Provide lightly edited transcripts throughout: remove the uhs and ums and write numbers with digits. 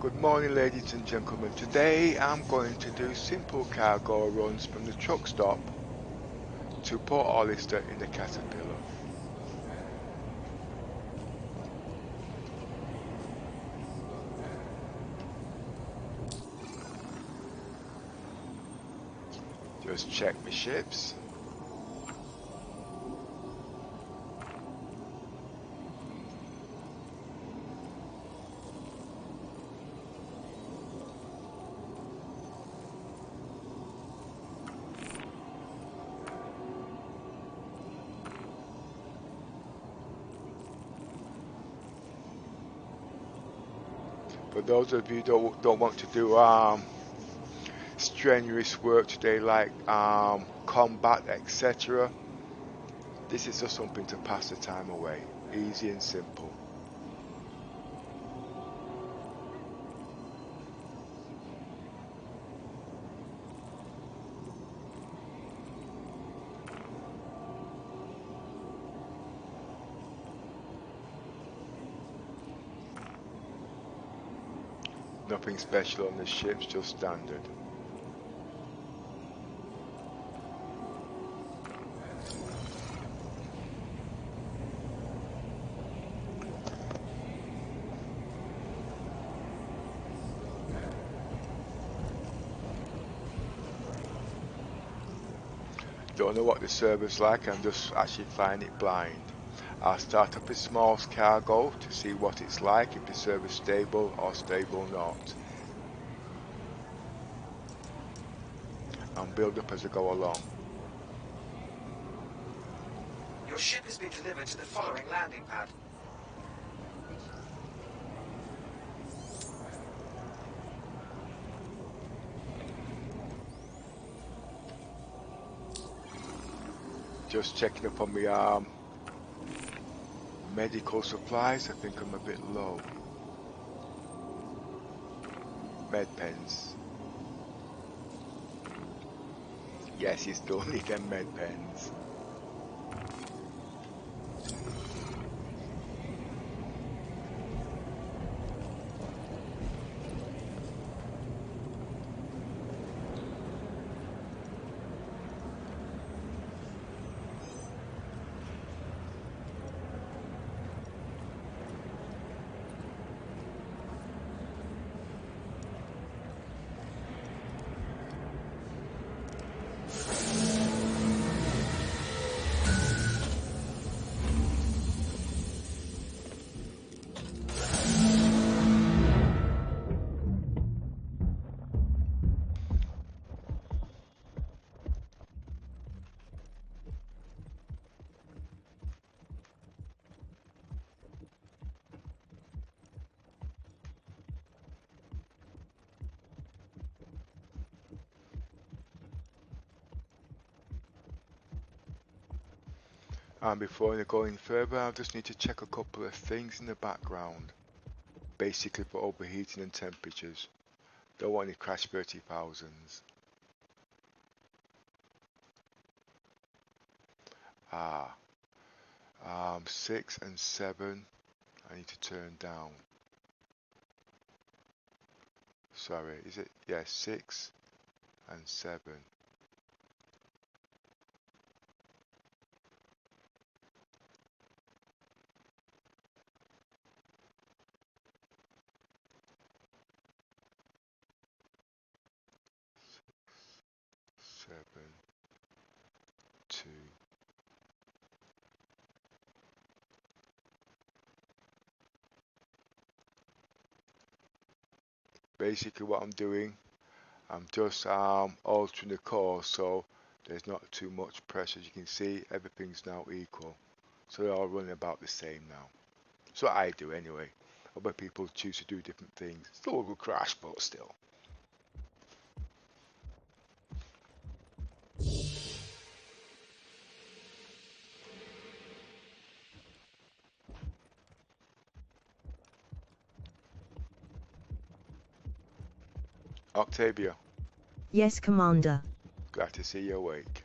Good morning, ladies and gentlemen. Today I'm going to do simple cargo runs from the truck stop to Port Olisar in the Caterpillar. Just check my ships. For those of you who don't want to do strenuous work today, like combat, etc., this is just something to pass the time away. Easy and simple. Nothing special on the ships, just standard. Don't know what the server's like, I'm just actually flying it blind. I'll start up a small cargo to see what it's like, if the server's stable or stable not. And build up as I go along. Your ship has been delivered to the following landing pad. Just checking up on my medical supplies. I think I'm a bit low. Med pens. Yes, you still need them med pens. And before I go any further, I just need to check a couple of things in the background. Basically for overheating and temperatures. Don't want any crash 30,000s. 6 and 7 I need to turn down. Sorry, is it? Yeah, 6 and 7. Seven, 2. Basically what I'm doing, I'm just altering the course so there's not too much pressure. As you can see, everything's now equal. So they're all running about the same now. So I do anyway. Other people choose to do different things. Still will crash, but still. Octavia. Yes, Commander. Glad to see you awake.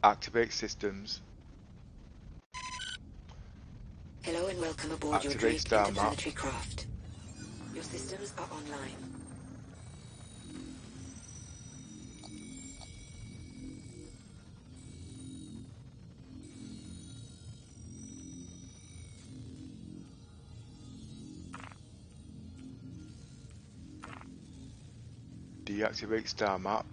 Activate systems. Hello and welcome aboard your Activate Drake star map. interplanetary craft. Your systems are online. Deactivate star map.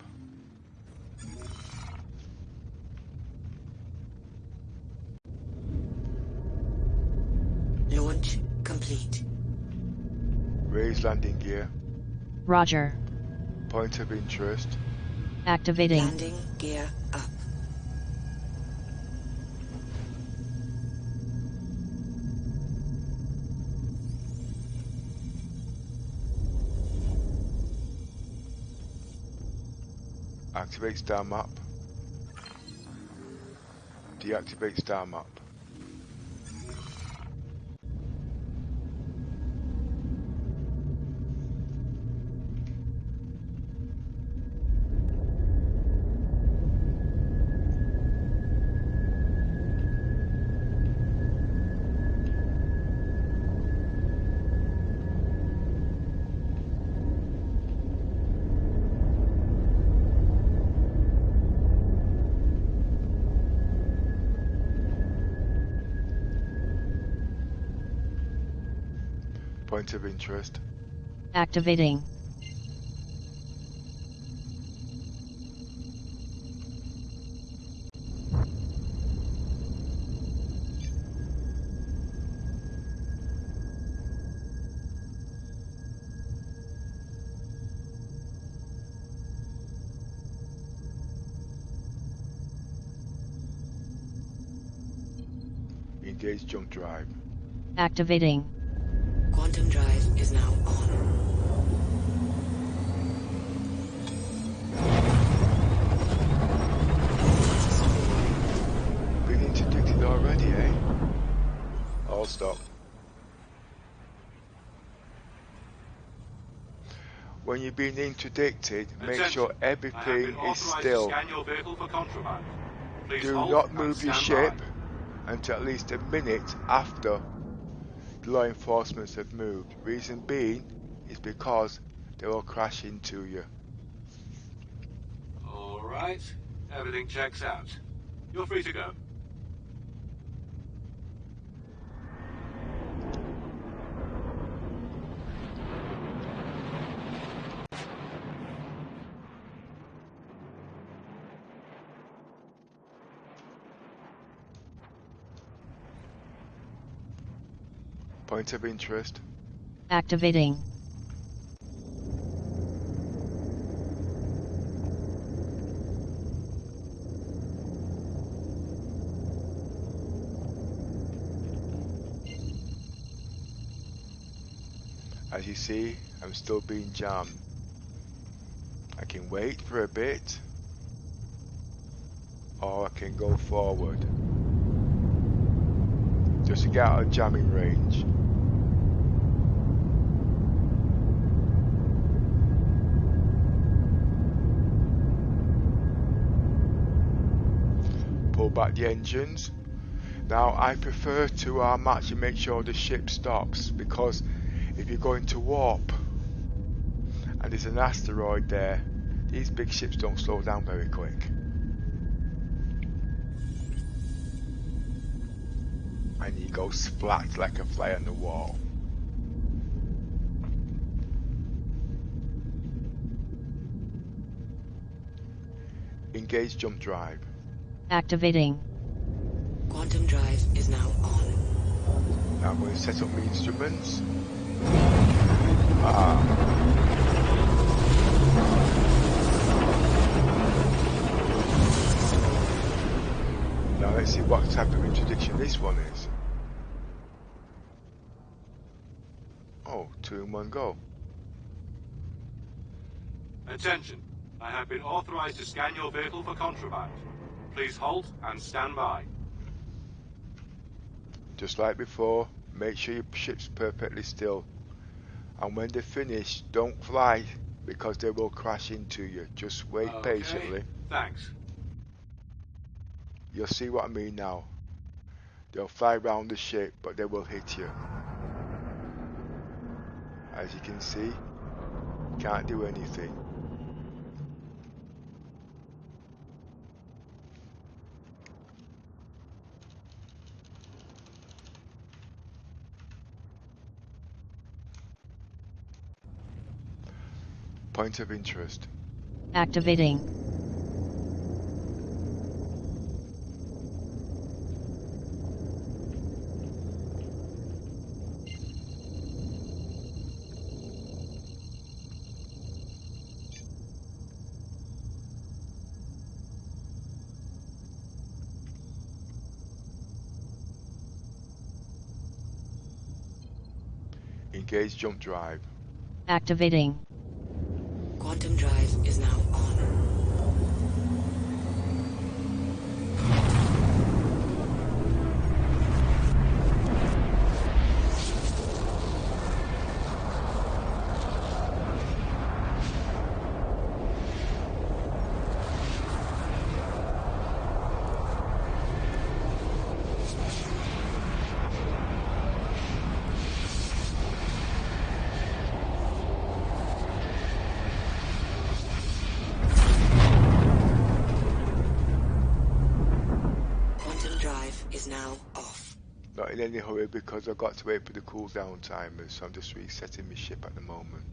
Launch complete. Raise landing gear. Roger. Point of interest. Activating. Landing gear up. Activate star map. Deactivate star map. Point of interest. Activating. Engage jump drive. Activating. Quantum drive is now on. Been interdicted already, eh? All stop. When you've been interdicted, make sure everything is still. Scan your vehicle for contraband. Please Do hold not and move your stand ship by. until at least a minute after the law enforcement have moved. Reason being is because they will crash into you. All right, everything checks out. You're free to go. Point of interest. Activating. As you see, I'm still being jammed. I can wait for a bit, or I can go forward, just to get out of jamming range. Pull back the engines. Now I prefer to actually make sure the ship stops, because if you're going to warp and there's an asteroid there, these big ships don't slow down very quick. And you go splat like a fly on the wall. Engage jump drive. Activating. Quantum drive is now on. Now I'm going to set up my instruments. Now let's see what type of interdiction this one is. Oh, 2 in 1 go. Attention, I have been authorized to scan your vehicle for contraband. Please halt and stand by. Just like before, make sure your ship's perfectly still. And when they're finished, don't fly, because they will crash into you. Just wait patiently. Thanks. You'll see what I mean now. They'll fly around the ship, but they will hit you. As you can see, can't do anything. Point of interest. Activating. Engage jump drive. Activating. Quantum drive is now on. Is now off. Not in any hurry because I've got to wait for the cooldown timers, so I'm just resetting my ship at the moment.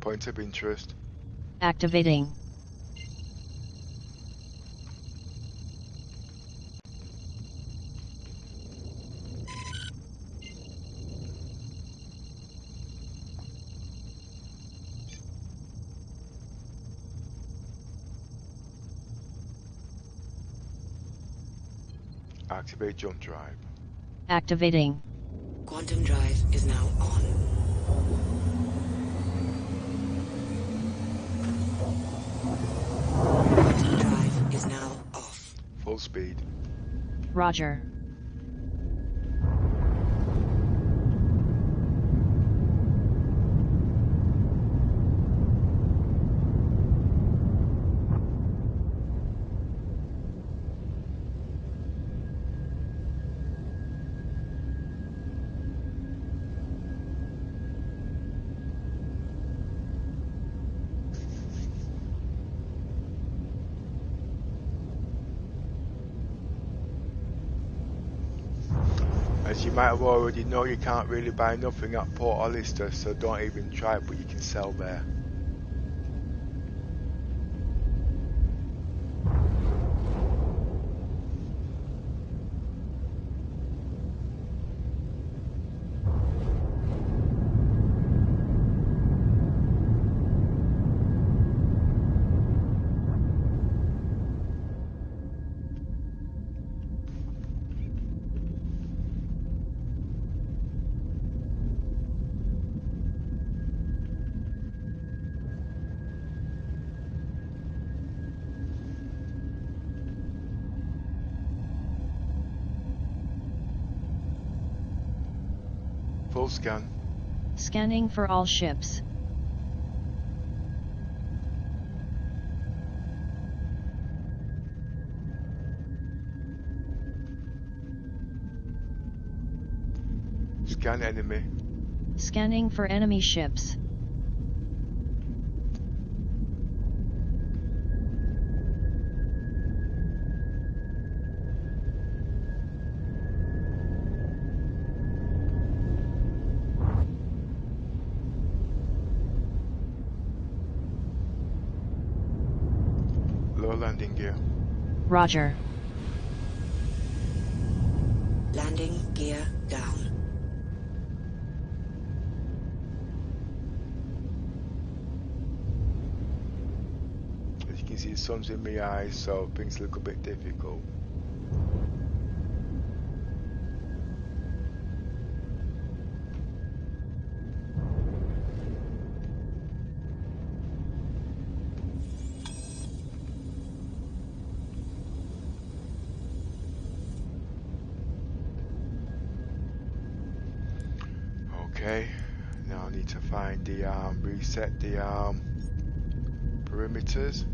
Point of interest. Activating. Activate jump drive. Activating. Quantum drive is now on. Quantum drive is now off. Full speed. Roger. As you might have already know, you can't really buy nothing at Port Olister, so don't even try, but you can sell there. Full scan. Scanning for all ships. Scan enemy. Scanning for enemy ships. Low landing gear. Roger. Landing gear down. As you can see, the sun's in my eyes, so things look a bit difficult. Okay, now I need to find the reset the perimeters.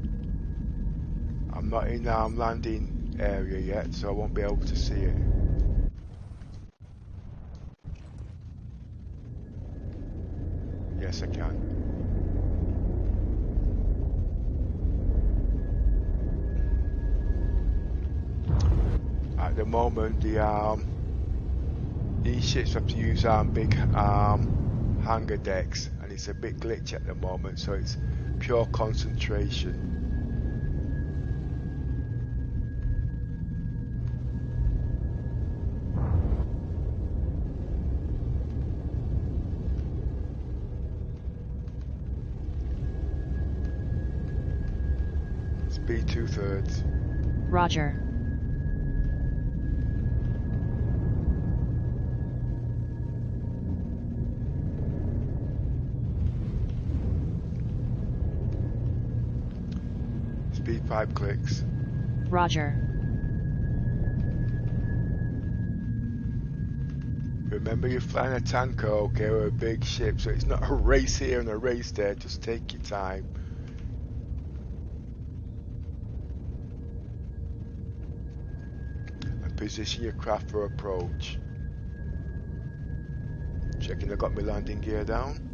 I'm not in landing area yet, so I won't be able to see it. Yes, I can. At the moment, these ships have to use big hangar decks, and it's a bit glitch at the moment, so it's pure concentration. Speed 2/3. Roger. Speed 5 clicks. Roger. Remember, you're flying a tanker, okay, or a big ship, so it's not a race here and a race there. Just take your time. And position your craft for approach. Checking I got my landing gear down.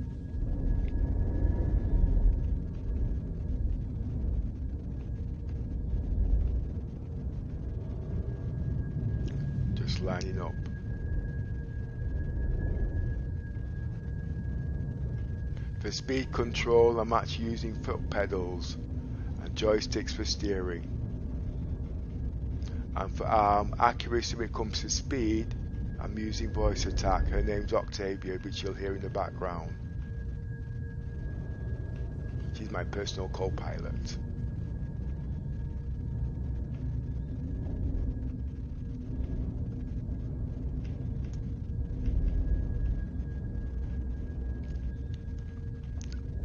Just lining up. For speed control, I'm actually using foot pedals and joysticks for steering. And for accuracy when it comes to speed, I'm using voice attack. Her name's Octavia, which you'll hear in the background. She's my personal co-pilot.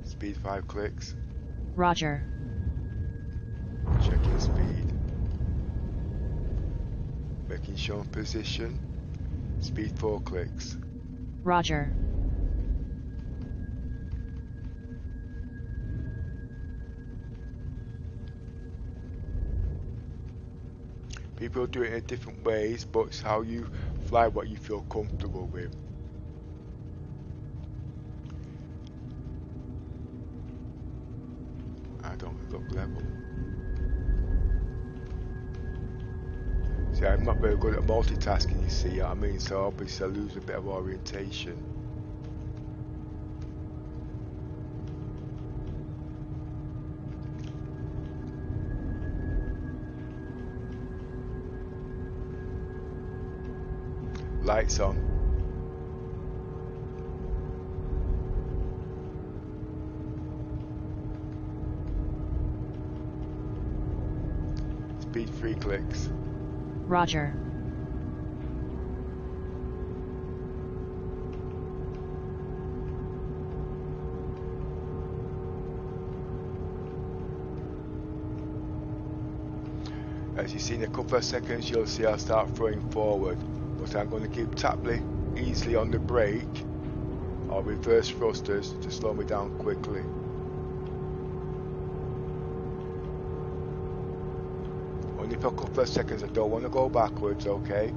Speed 5 clicks. Roger. Checking speed. Making sure position. Speed 4 clicks. Roger. People do it in different ways, but it's how you fly what you feel comfortable with. I don't look level. See, I'm not very good at multitasking, you see what I mean? So obviously I lose a bit of orientation. Lights on. Speed 3 clicks. Roger. As you see in a couple of seconds, you'll see I'll start throwing forward, but I'm going to keep tapping easily on the brake or reverse thrusters to slow me down quickly. Only for a couple of seconds. I don't want to go backwards, okay,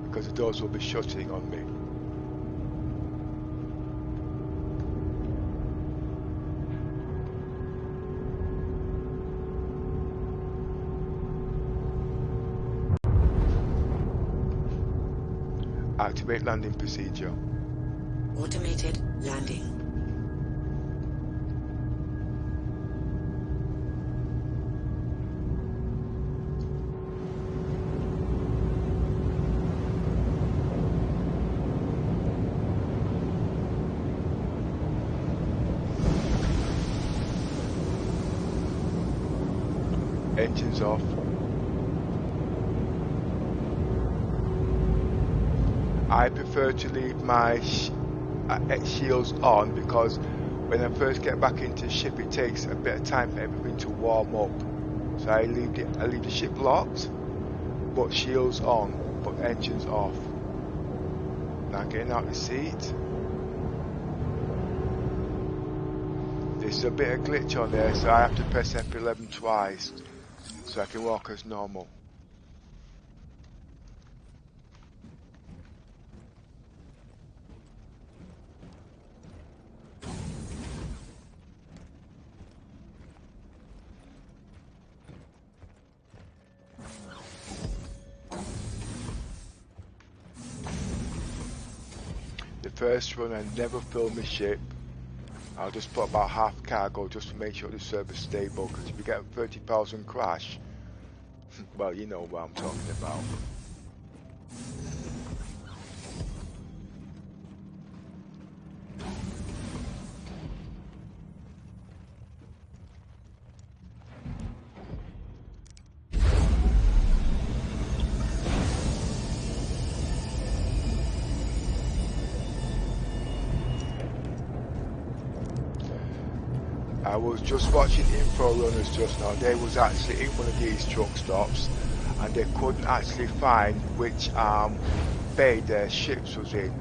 because the doors will be shutting on me. Activate landing procedure. Automated landing. Engines off. I prefer to leave my shields on because when I first get back into the ship it takes a bit of time for everything to warm up. So I leave the ship locked, but shields on, but engines off. Now getting out the seat. There's a bit of glitch on there, so I have to press F11 twice so I can walk as normal. The first run I never fill my ship. I'll just put about half cargo just to make sure the server's stable, because if you get a 30,000 crash, well, you know what I'm talking about. I was just watching info runners just now. They was actually in one of these truck stops and they couldn't actually find which bay their ships was in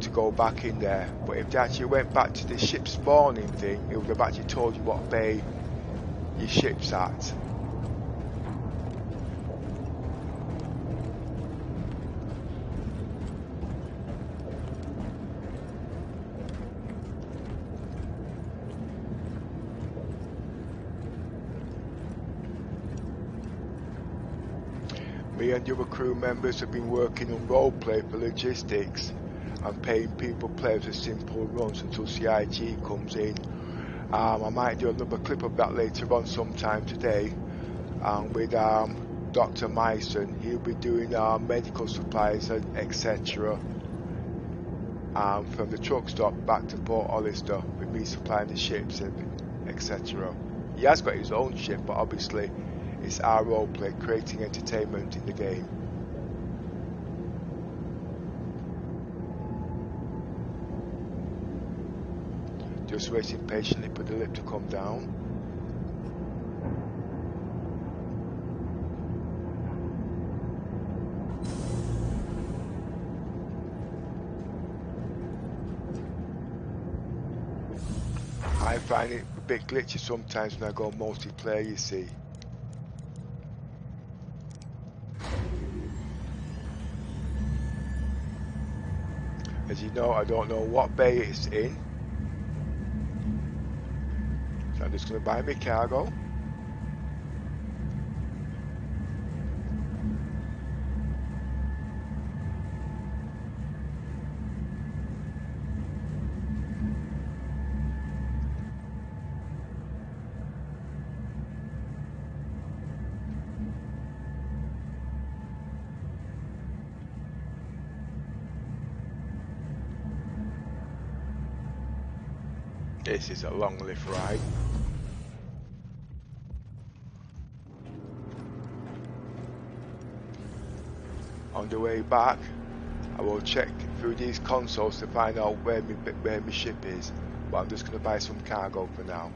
to go back in there. But if they actually went back to the ship spawning thing, it would have actually told you what bay your ship's at. Me and the other crew members have been working on roleplay for logistics and paying people players a simple runs until CIG comes in. I might do another clip of that later on sometime today with Dr. Myson. He'll be doing medical supplies and etc. From the truck stop back to Port Olisar with me supplying the ships and etc. He has got his own ship, but obviously it's our roleplay, creating entertainment in the game. Just waiting patiently for the lift to come down. I find it a bit glitchy sometimes when I go multiplayer, you see. As you know, I don't know what bay it's in. So I'm just going to buy my cargo. This is a long lift ride. On the way back, I will check through these consoles to find out where my ship is, but I'm just going to buy some cargo for now.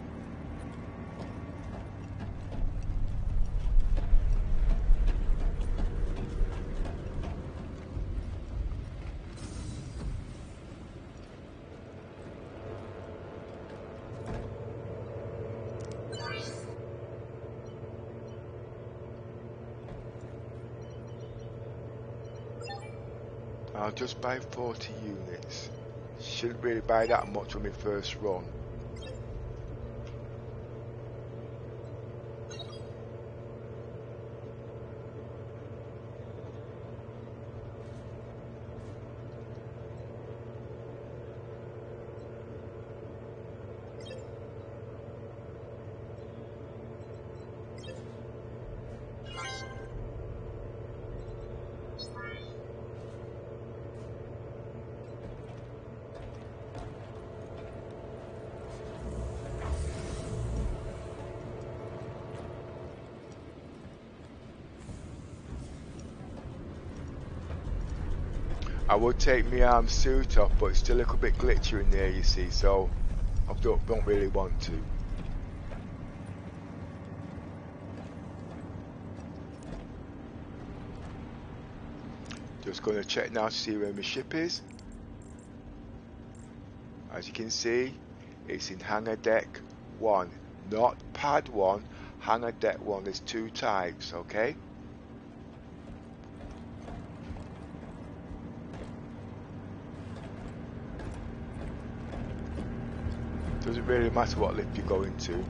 I'll just buy 40 units. Shouldn't really buy that much on my first run. I would take my suit off, but it's still a little bit glitchy in there, you see, so I don't really want to. Just going to check now to see where my ship is. As you can see, It's in hangar deck 1, not pad 1, hangar deck 1. There's 2 types, okay? Doesn't really matter what lift you go into.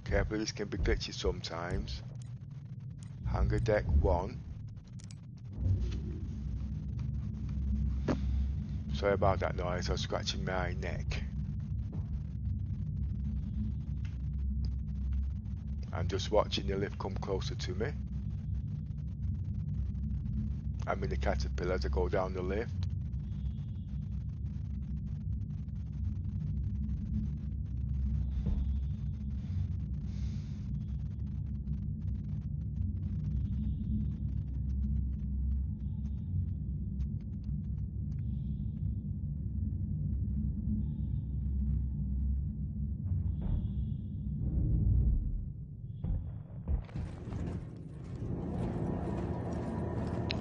Okay, I believe this can be glitchy sometimes. Hangar deck 1. Sorry about that noise, I was scratching my neck. I'm just watching the lift come closer to me. I'm in the caterpillar as I go down the lift.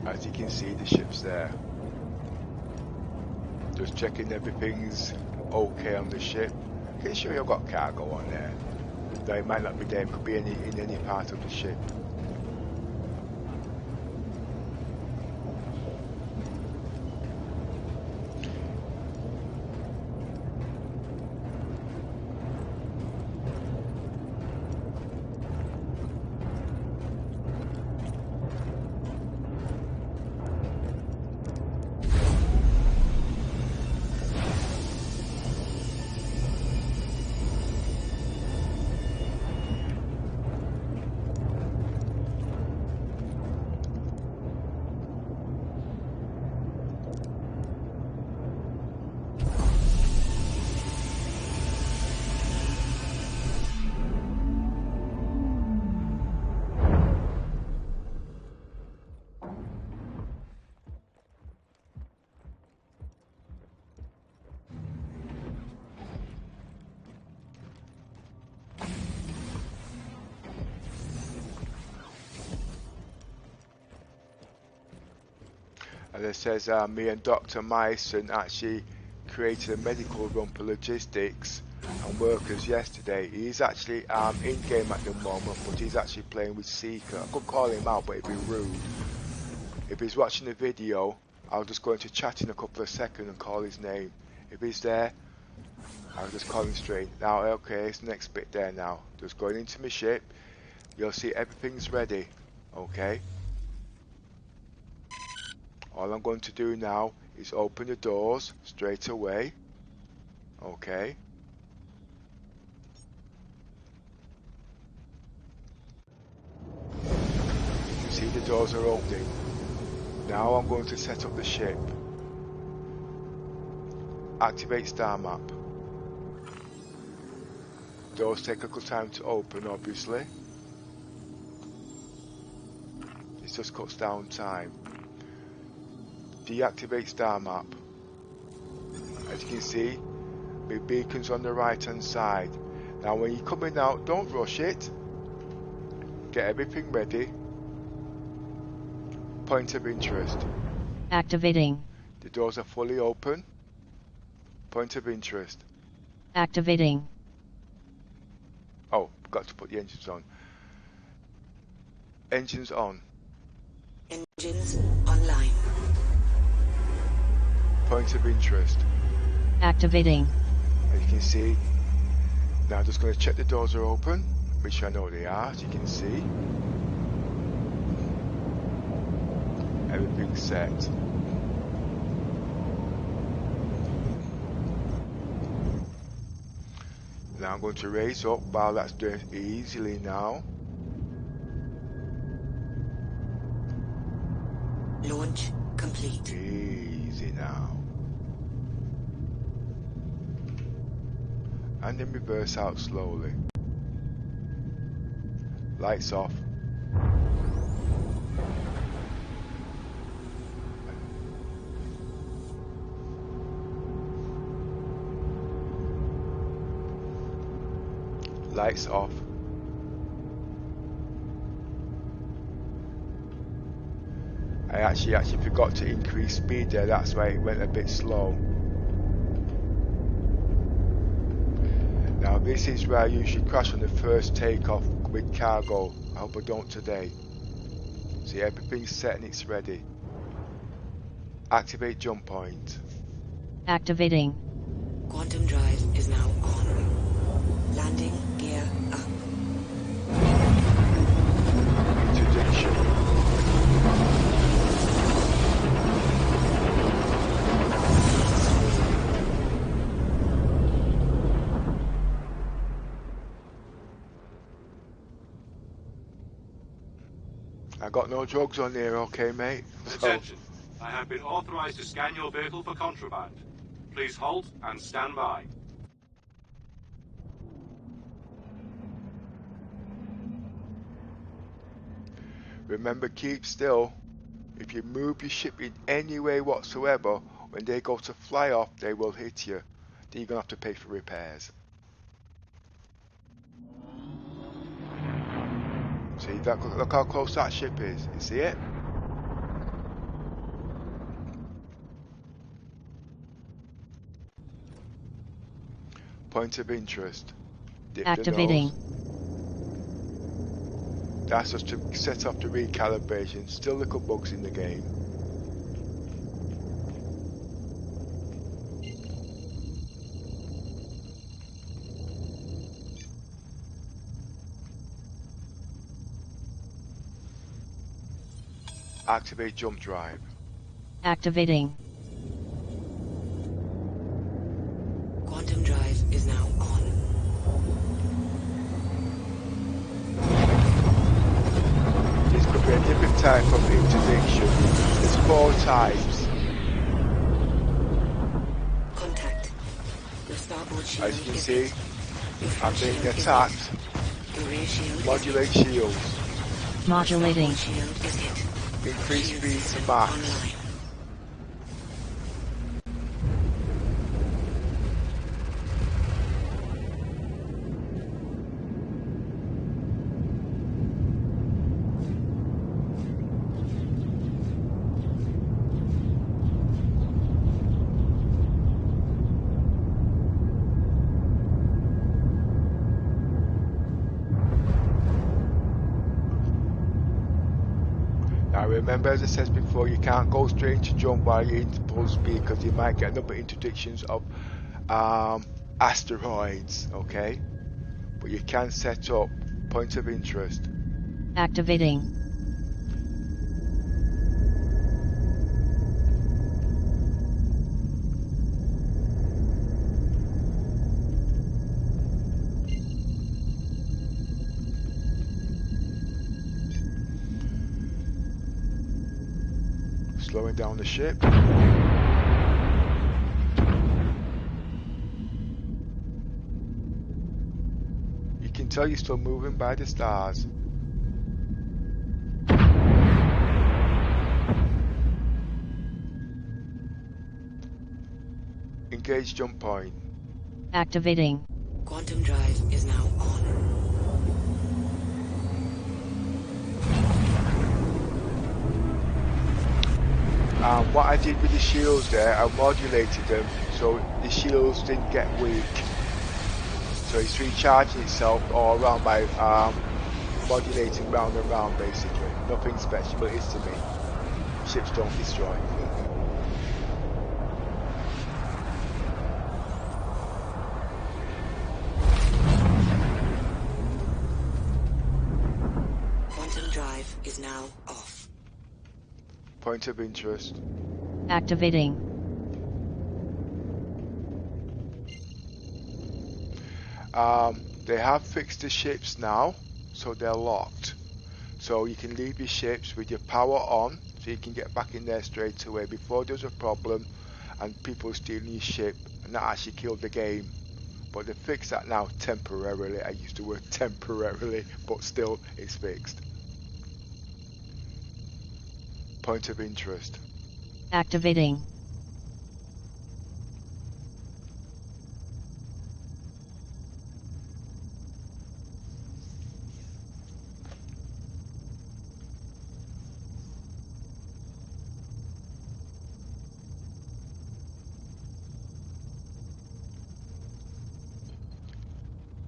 As you can see, the ship's there. Just checking everything's okay on the ship. Can show you I've got cargo on there. Though it might not be there, it could be in any part of the ship. And it says me and Dr. Myson actually created a medical run for logistics and workers yesterday. He's actually in game at the moment, but he's actually playing with Seeker. I could call him out, but it'd be rude. If he's watching the video, I'll just go into chat in a couple of seconds and call his name. If he's there, I'll just call him straight. Now, okay, it's the next bit there now. Just going into my ship. You'll see everything's ready. Okay. All I'm going to do now is open the doors straight away. Okay. You can see the doors are opening. Now I'm going to set up the ship. Activate star map. Doors take a good time to open, obviously. It just cuts down time. Deactivate star map. As you can see, my beacon's on the right hand side. Now when you're coming out, don't rush it. Get everything ready. Point of interest. Activating. The doors are fully open. Point of interest. Activating. Oh, forgot to put the engines on. Engines on. Engines online. Point of interest. Activating. As you can see, now I'm just going to check the doors are open. Make sure I know they are, as you can see. Everything's set. Now I'm going to raise up while that's doing easily now. Launch complete. Easy now. And then reverse out slowly. Lights off. Lights off. I actually forgot to increase speed there, that's why it went a bit slow. Now this is where I usually crash on the first takeoff with cargo. I hope I don't today. See, everything's set and it's ready. Activate jump point. Activating. Quantum drive is now on. Landing gear up. Interdiction. I got no drugs on there, okay, mate? So, Attention. I have been authorized to scan your vehicle for contraband. Please halt and stand by. remember, keep still. If you move your ship in any way whatsoever, when they go to fly off, they will hit you. Then you're going to have to pay for repairs. See, look how close that ship is. You see it? Point of interest. Dip Activating. the nose. That's just to set off the recalibration. Still little bugs in the game. Activate jump drive. Activating. Quantum drive is now on. This could be a different type of interdiction. There's 4 types. Contact. Your starboard shield As you can is see, hit. Your I'm front being shield is attacked. hit. Your rear shield Modulate is hit. shields. Modulating. Starboard shield is hit. Increase Shield speed to system max. online. Now remember, as I said before, you can't go straight into jump while you're in full speed because you might get another interdictions of asteroids, okay? But you can set up point of interest. Activating. Slowing down the ship. You can tell you're still moving by the stars. Engage jump point. Activating. Quantum drive is now on. What I did with the shields there, I modulated them so the shields didn't get weak. So it's recharging itself all around by modulating round and round basically. Nothing special, but it is to me. Ships don't destroy. Quantum drive is now off. Point of interest. Activating. They have fixed the ships now, so they're locked. So you can leave your ships with your power on, so you can get back in there straight away before there's a problem and people stealing your ship, and that actually killed the game. But they fixed that now temporarily. I used the word temporarily, but still it's fixed. Point of interest. Activating.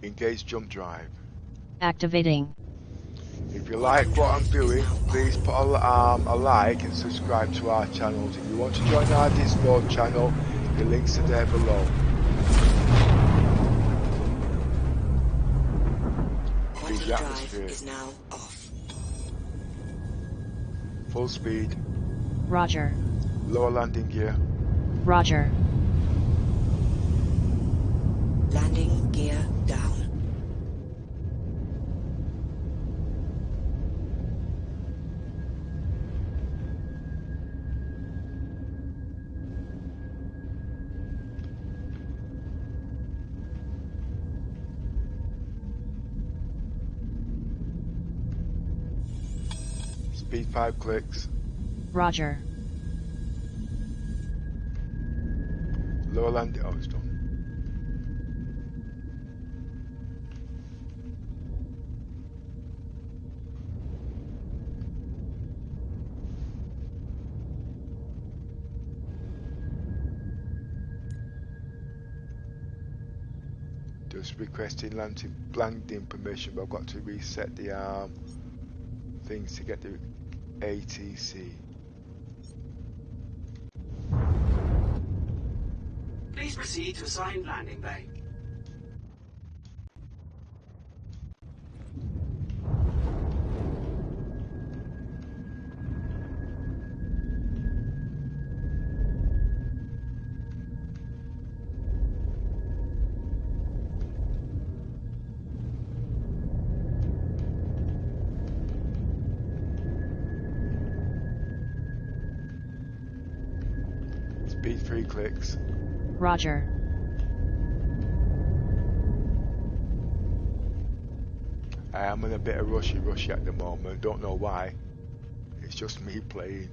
Engage jump drive. Activating. If you like what I'm doing, please put a like and subscribe to our channels. If you want to join our Discord channel, the links are there below. Leave the atmosphere. Is now off. Full speed. Roger. Lower landing gear. Roger. Landing gear down. Speed 5 clicks. Roger. Lower landing. Oh, it's done. Just requesting landing permission, but I've got to reset the things to get the ATC. Please proceed to assigned landing bay. Speed 3 clicks. Roger. I am in a bit of rushy at the moment. Don't know why. It's just me playing.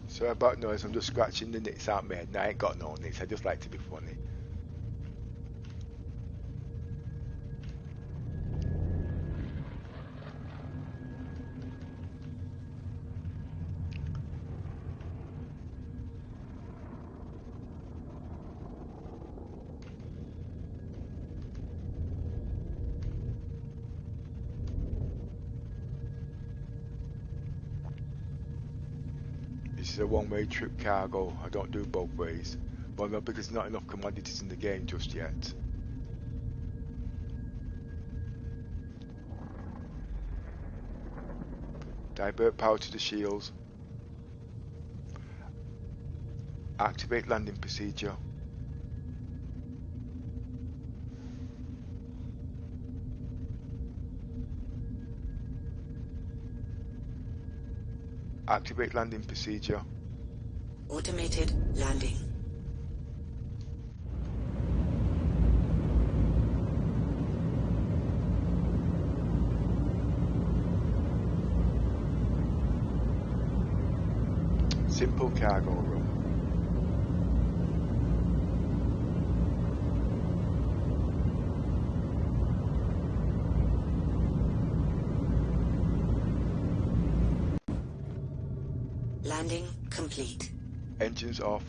Sorry about noise. I'm just scratching the nits out my head. No, I ain't got no nits. I just like to be funny. This is a one-way trip cargo. I don't do both ways. Well, no, because there's not enough commodities in the game just yet. Divert power to the shields. Activate landing procedure. Activate landing procedure. Automated landing. Simple cargo room. Landing complete. Engines off.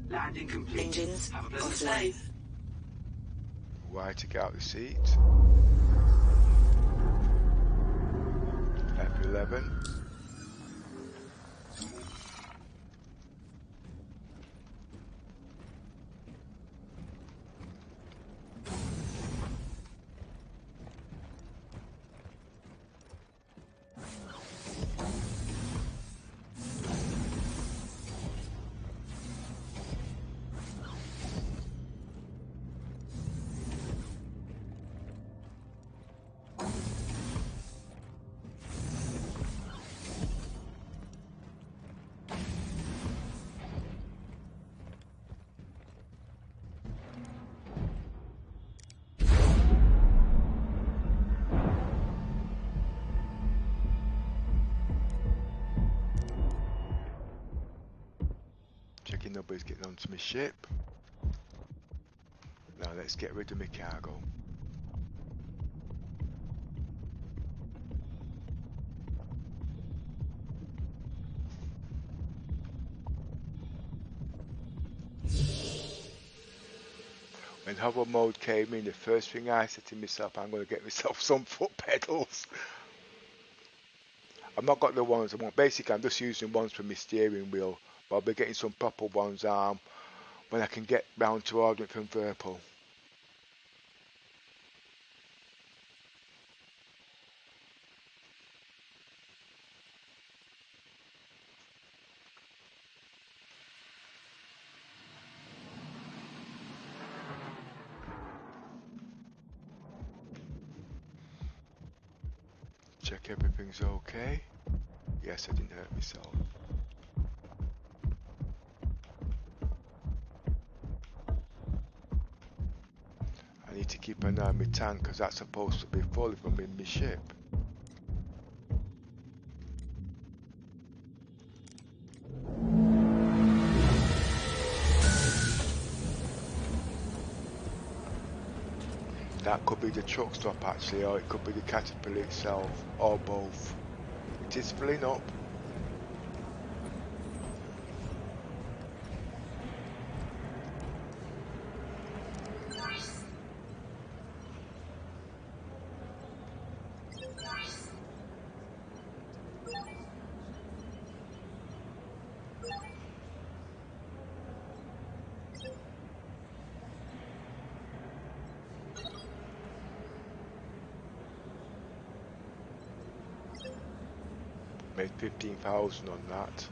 Landing complete. Engines Have a pleasant offline. stay. Y to get out the seat. F11. Checking nobody's getting onto my ship. Now let's get rid of my cargo. When hover mode came in, the first thing I said to myself, I'm going to get myself some foot pedals. I've not got the ones I want. Basically, I'm just using ones for my steering wheel, but I'll be getting some proper ones when I can get round to ordering from Virpil. Check everything's okay. Yes, I didn't hurt myself. I need to keep an eye on my tank because that's supposed to be full if I'm in my ship. That could be the truck stop actually, or it could be the caterpillar itself, or both. It is filling up. Made 15,000 on that.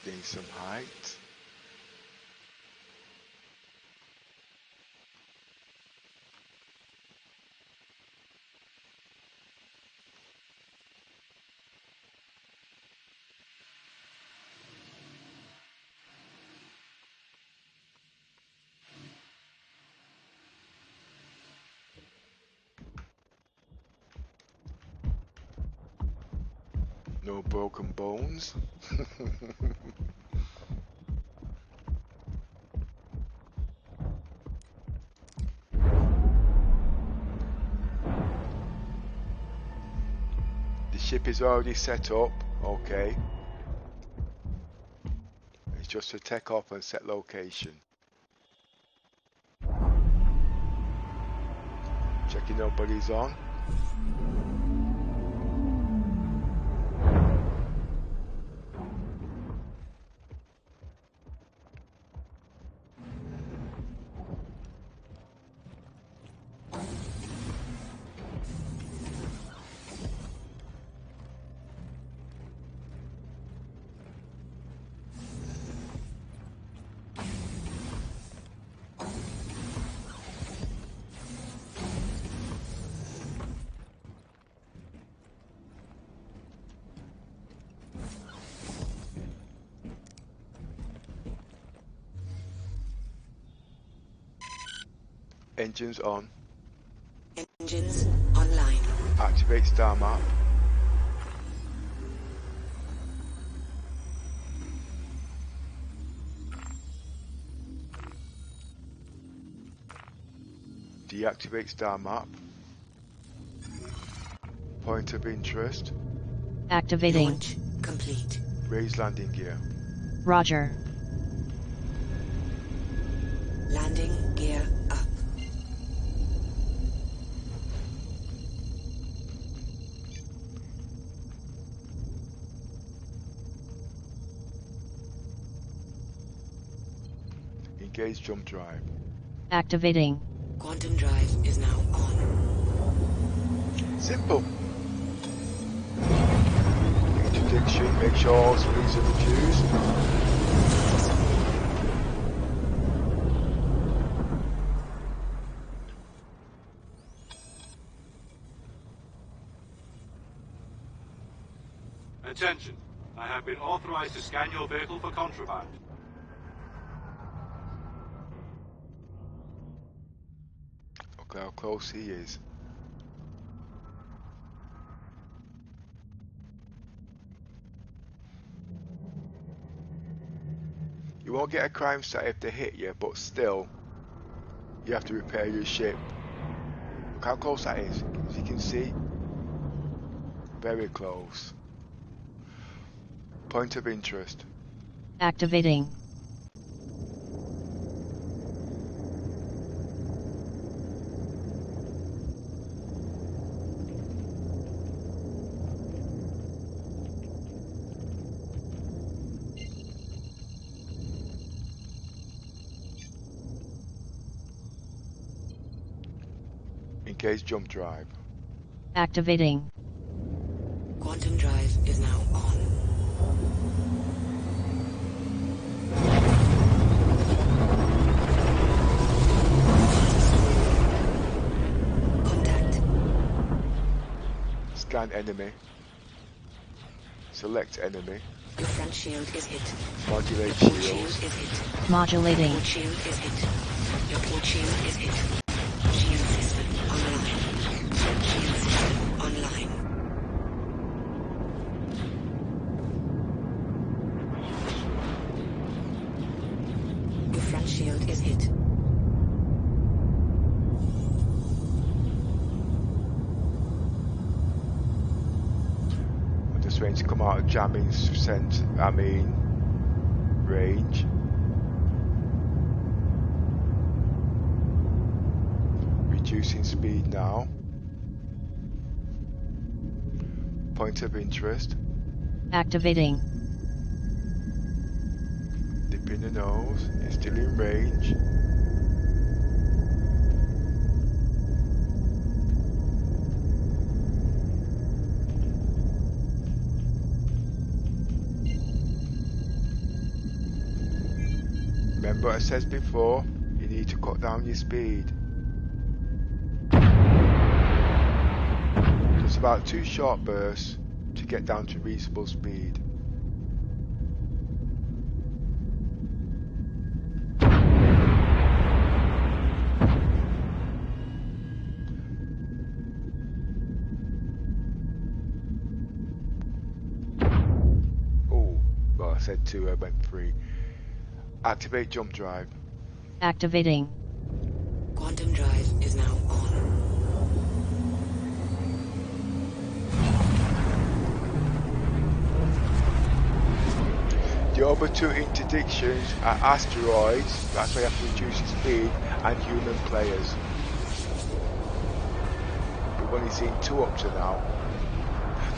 Gain some height. No broken bones. The ship is already set up, okay. It's just to take off and set location. Checking nobody's on. Engines on. Engines online. Activate star map. Deactivate star map. Point of interest. Activating. Launch complete. Raise landing gear. Roger. Landing gear up. Engage jump drive. Activating. Quantum drive is now on. Simple. Interdiction, make sure all speeds are reduced. Attention. I have been authorized to scan your vehicle for contraband. Look how close he is. You won't get a crime stat if they hit you, but still, you have to repair your ship. Look how close that is. As you can see, very close. Point of interest. Activating. Engage jump drive. Activating. Quantum drive is now on. Contact. Scan enemy. Select enemy. Your front shield is hit. Modulate Your port shields. shield is hit. Modulating. Port shield is hit. Your port shield is hit. Shield system online. Shield system online. Your front shield is hit. I'm just waiting to come out of jamming range. Reducing speed now. Point of interest. Activating. Dipping the nose. It's still in range. Remember what I said before, you need to cut down your speed. Just about 2 short bursts to get down to reasonable speed. Oh, well I said 2, I went 3. Activate jump drive. Activating. Quantum drive is now on. The other 2 interdictions are asteroids, that's why you have to reduce your speed, and human players. We've only seen 2 up to now.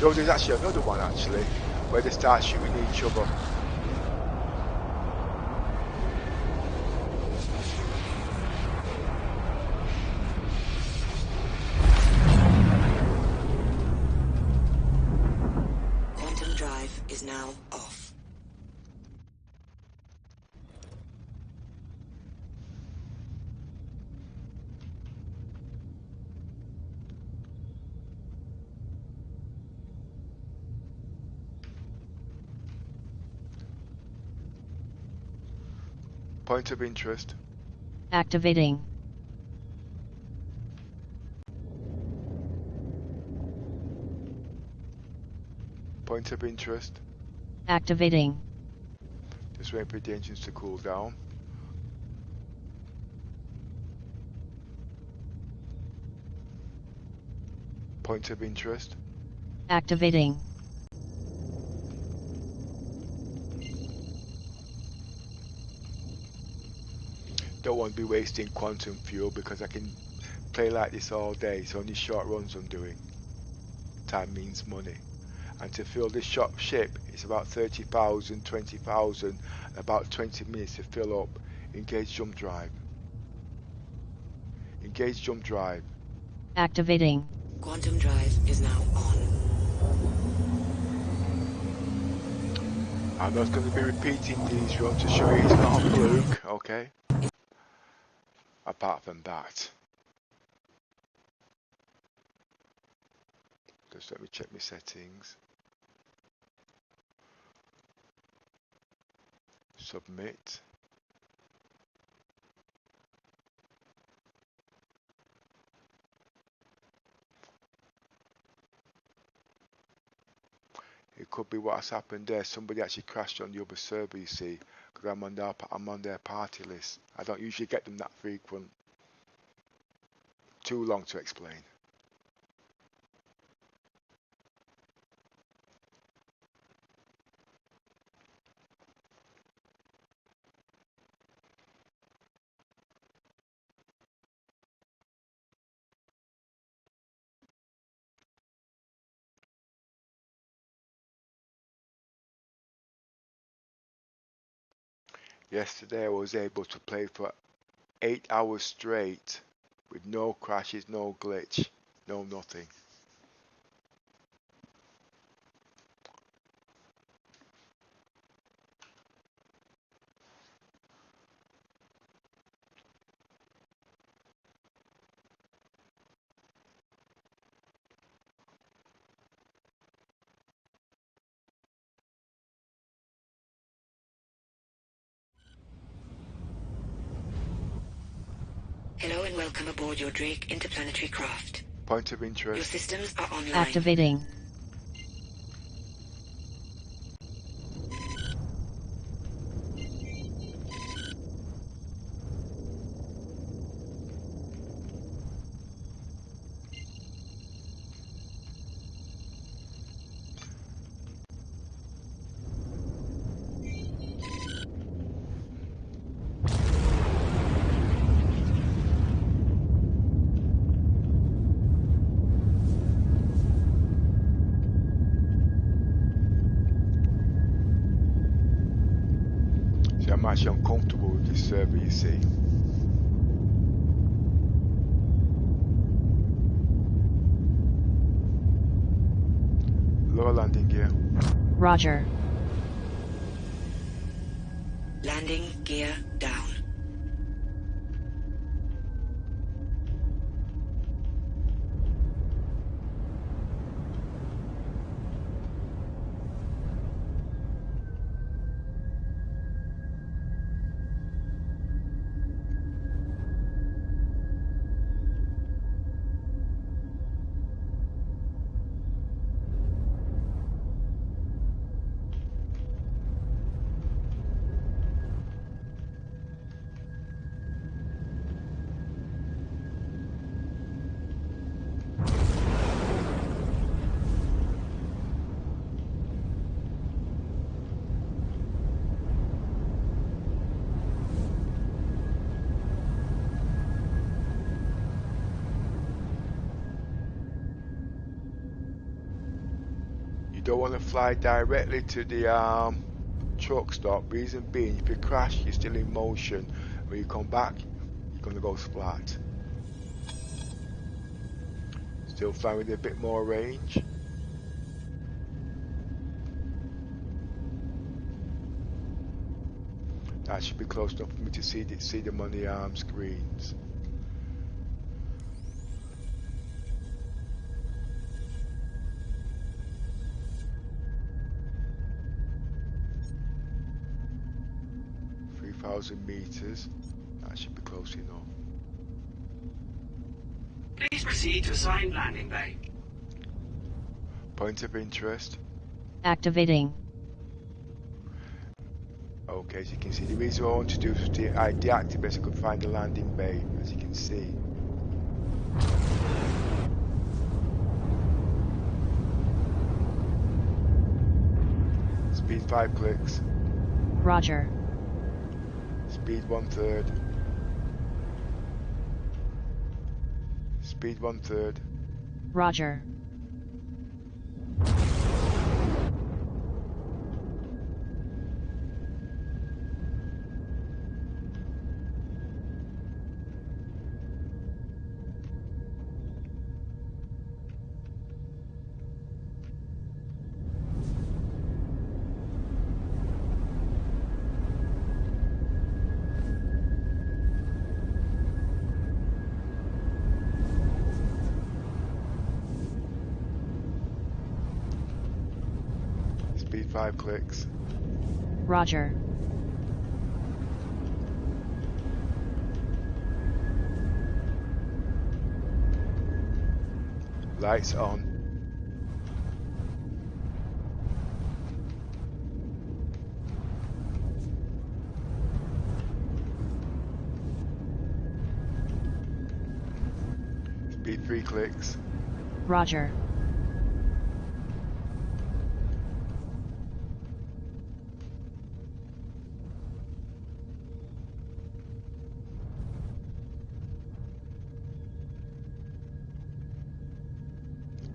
No, there's actually another one actually, where they start shooting each other. Quantum drive is now off. Point of interest. Activating. Point of interest. Activating. Just waiting for the engines to cool down. Point of interest. Activating. Don't want to be wasting quantum fuel because I can play like this all day. It's only short runs I'm doing. Time means money. And to fill this ship, it's about 30,000, 20,000, about 20 minutes to fill up. Engage jump drive. Engage jump drive. Activating. Quantum drive is now on. I'm not going to be repeating these runs to show you it's not a fluke, okay? Apart from that. Just let me check my settings. Submit. It could be what's happened there. Somebody actually crashed on the other server, you see, because I'm on their party list. I don't usually get them that frequent. Too long to explain. Yesterday I was able to play for 8 hours straight with no crashes, no glitch, no nothing. Hello and welcome aboard your Drake interplanetary craft. Point of Your interest. systems are online. Activating. See, I'm actually uncomfortable with this server, you see. Lower landing gear. Roger. Landing gear down. You don't want to fly directly to the truck stop. Reason being, if you crash, you're still in motion. When you come back, you're going to go flat. Still flying with a bit more range. That should be close enough for me to see them on the screens. $3,000 meters. That should be close enough. Please proceed to assigned landing bay. Point of interest. Activating. Okay, as you can see, the reason I want to do is I deactivate so I could find the landing bay, as you can see. Speed 5 clicks. Roger. Speed 1/3. Speed 1/3. Roger. 5 clicks. Roger. Lights on. Speed 3 clicks. Roger.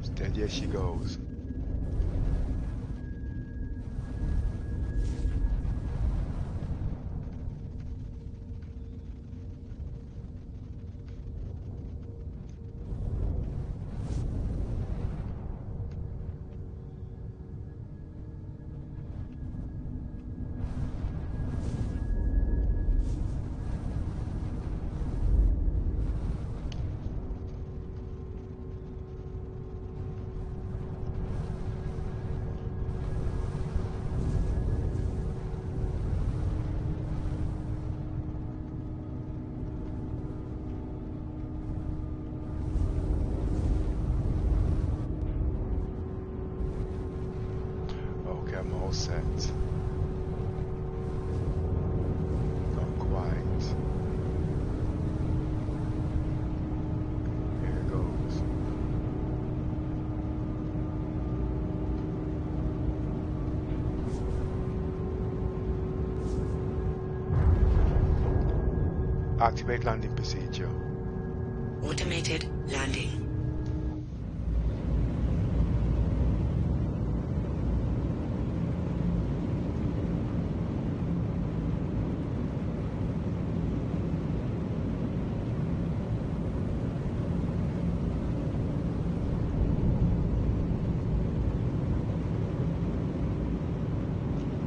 Steady as she goes. Okay, I'm all set. Not quite. Here it goes. Activate landing procedure. Automated landing.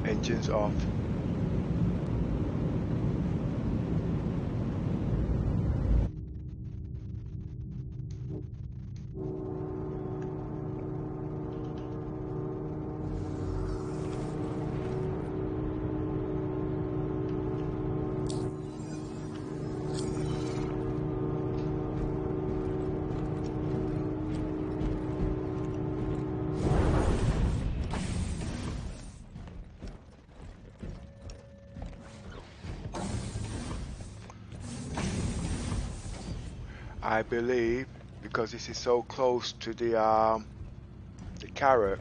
Engines off. I believe because this is so close to the carrot,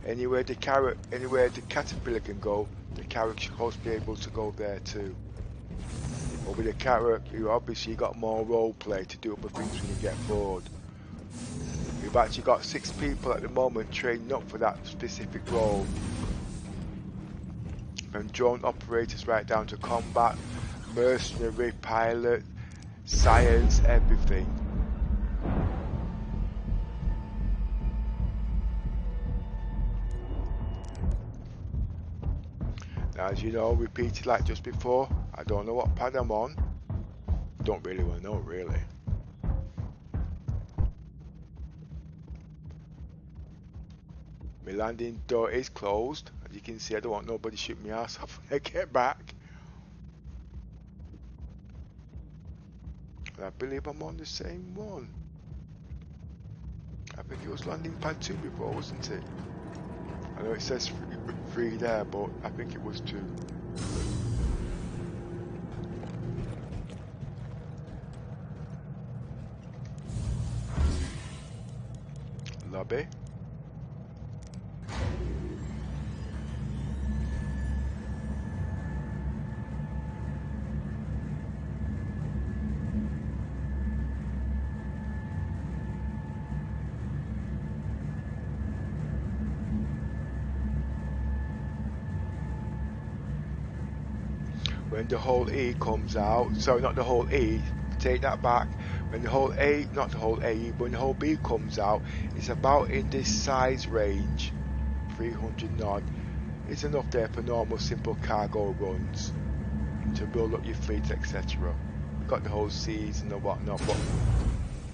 anywhere the caterpillar can go, the carrot should supposed to be able to go there too. But with the carrot, you obviously got more role play to do other things when you get bored. We've actually got 6 people at the moment training up for that specific role. From drone operators right down to combat, mercenary, pilot, science, everything. Now, as you know, repeated like just before, I don't know what pad I'm on. Don't really want to know, really. My landing door is closed. As you can see, I don't want nobody to shoot me ass off when I get back. And I believe I'm on the same one. I think it was landing pad 2 before, wasn't it? I know it says 3 there, but I think it was 2. Lobby. When the whole E comes out, sorry, not the whole E, take that back. When the whole A, not the whole A, but when the whole B comes out, it's about in this size range, 300 knot. It's enough there for normal simple cargo runs to build up your fleet, etc. You've got the whole C's and the whatnot, but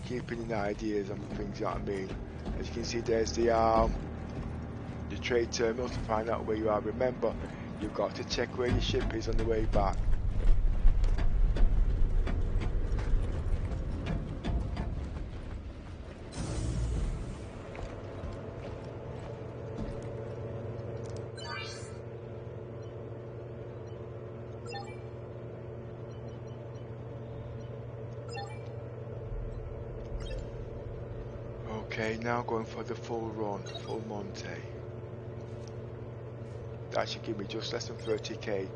keeping in ideas and things, you know what I mean. As you can see, there's the your trade terminals to find out where you are. Remember, you've got to check where your ship is on the way back. Okay, now going for the full run, full Monte. That should give me just less than 30k.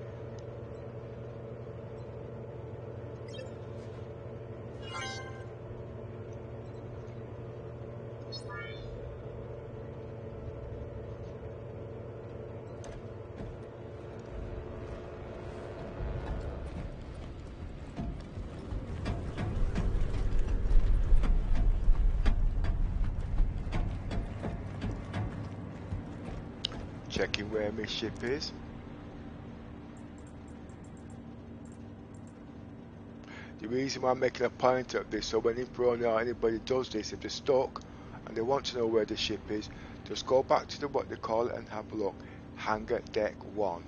Checking where my ship is. The reason why I'm making a point of this, so when anybody does this, if they're stuck and they want to know where the ship is, just go back to what they call it and have a look. Hangar deck 1.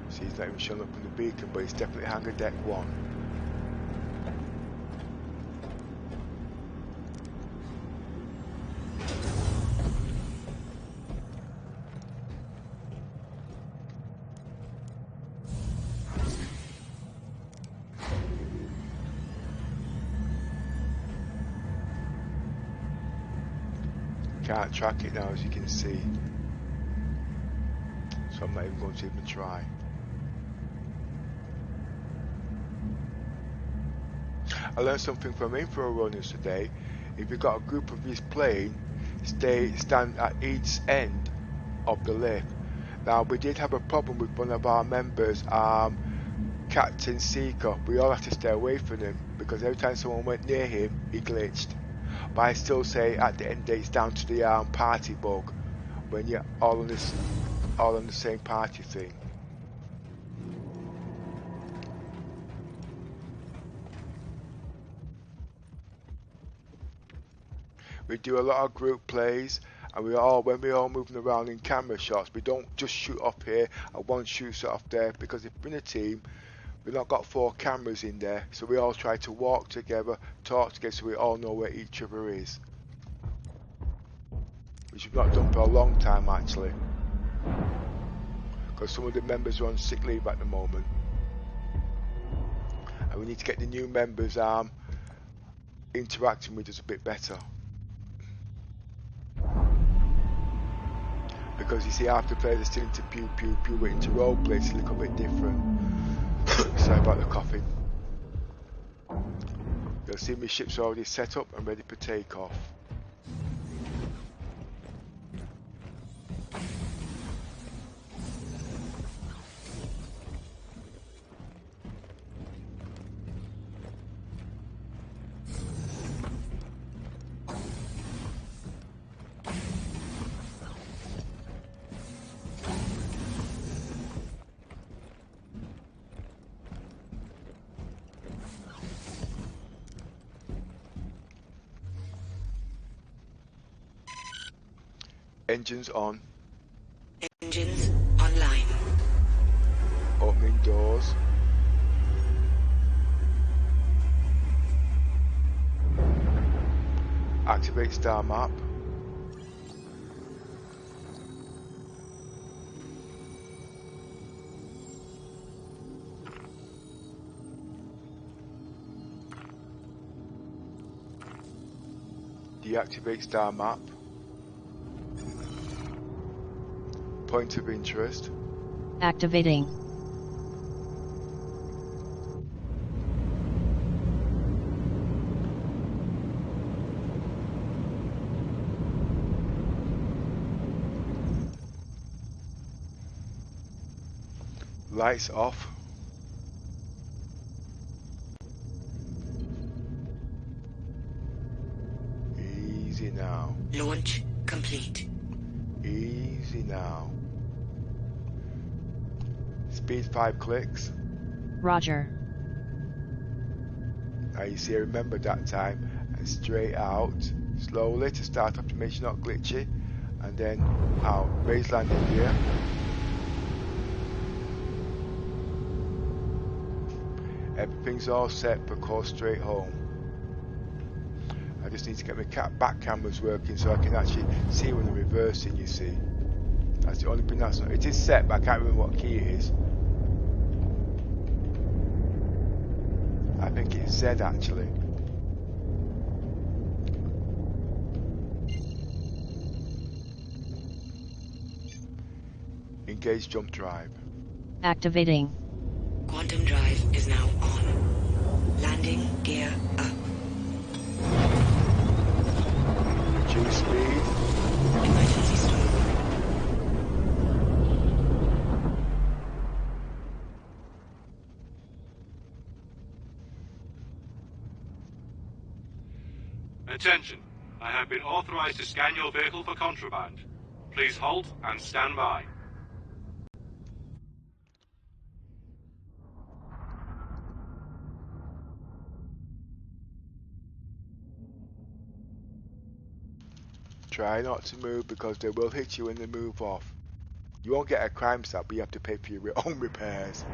See, it's not even showing up on the beacon, but it's definitely hangar deck 1. Can't track it now, as you can see, so I'm not even going to even try. I learned something from info runners today. If you've got a group of this plane, stand at each end of the lift. Now, we did have a problem with one of our members, Captain Seeker. We all had to stay away from him because every time someone went near him, he glitched. But I still say at the end it's down to the party bug when you're all on the same party thing. We do a lot of group plays, and when we're all moving around in camera shots, we don't just shoot off here and one shoots off there, because if we're in a team, we've not got 4 cameras in there, so we all try to walk together, talk together, so we all know where each other is. Which we've not done for a long time actually, because some of the members are on sick leave at the moment, and we need to get the new members interacting with us a bit better. Because you see, after players are still into pew pew pew, but into roleplay it's a little bit different. Sorry about the coughing. You'll see my ship's already set up and ready for takeoff. Engines on. Engines online. Opening doors. Activate star map. Deactivate star map. Point of interest. Activating. Lights off. Easy now. Launch complete. Easy now. Speed 5 clicks. Roger. Now you see I remembered that time, and straight out, slowly to start off to make sure not glitchy, and then out, base landing gear. Everything's all set for course straight home. I just need to get my back cameras working so I can actually see when I'm reversing, you see. That's the only thing that's not. It is set, but I can't remember what key it is. I think it's Z actually. Engage jump drive. Activating. Quantum drive is now on. Landing gear up. Reduce speed. Emergency stop. Attention. I have been authorized to scan your vehicle for contraband. Please halt and stand by. Try not to move because they will hit you when they move off. You won't get a crime stop, but you have to pay for your own repairs.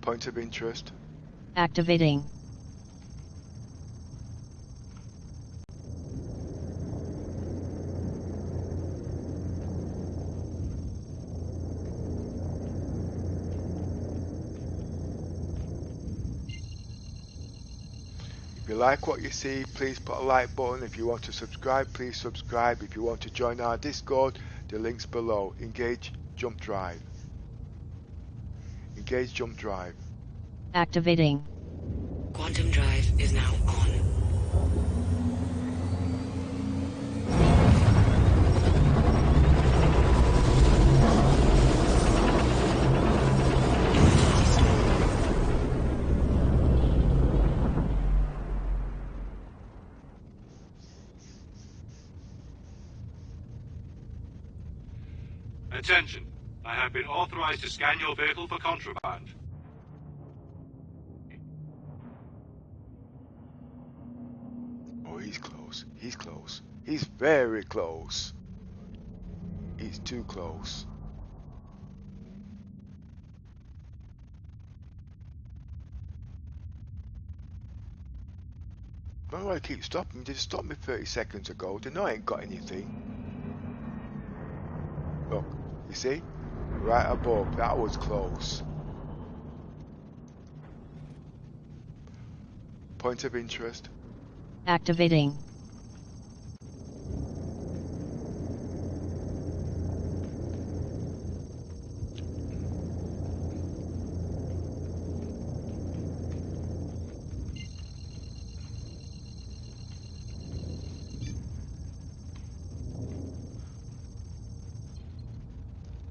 Point of interest. Activating. If you like what you see, please put a like button. If you want to subscribe, please subscribe. If you want to join our Discord, the link's below. Engage jump drive. Engage jump drive. Activating. Quantum drive is now on. Attention. I have been authorized to scan your vehicle for contraband. Oh, he's close. He's close. He's very close. He's too close. Why do I keep stopping? They just stopped me 30 seconds ago. They know I ain't got anything. Look, you see? Right above. That was close. Point of interest. Activating.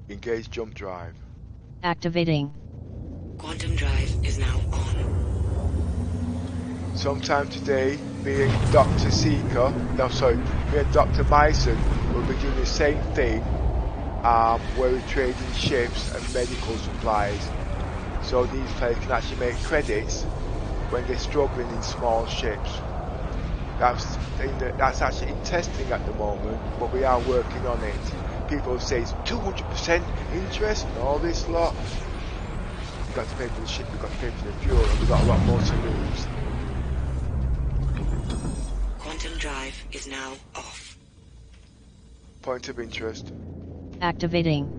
Engage jump drive. Activating. Quantum drive is now on. Sometime today, me and Dr. Seeker, no sorry, me and Dr. Myson will be doing the same thing where we're trading ships and medical supplies. So these players can actually make credits when they're struggling in small ships. That's actually in testing at the moment, but we are working on it. People say it's 200% interest and all this lot. You've got to pay for the ship, you've got to pay for the fuel, and we've got a lot more to lose. Quantum drive is now off. Point of interest. Activating.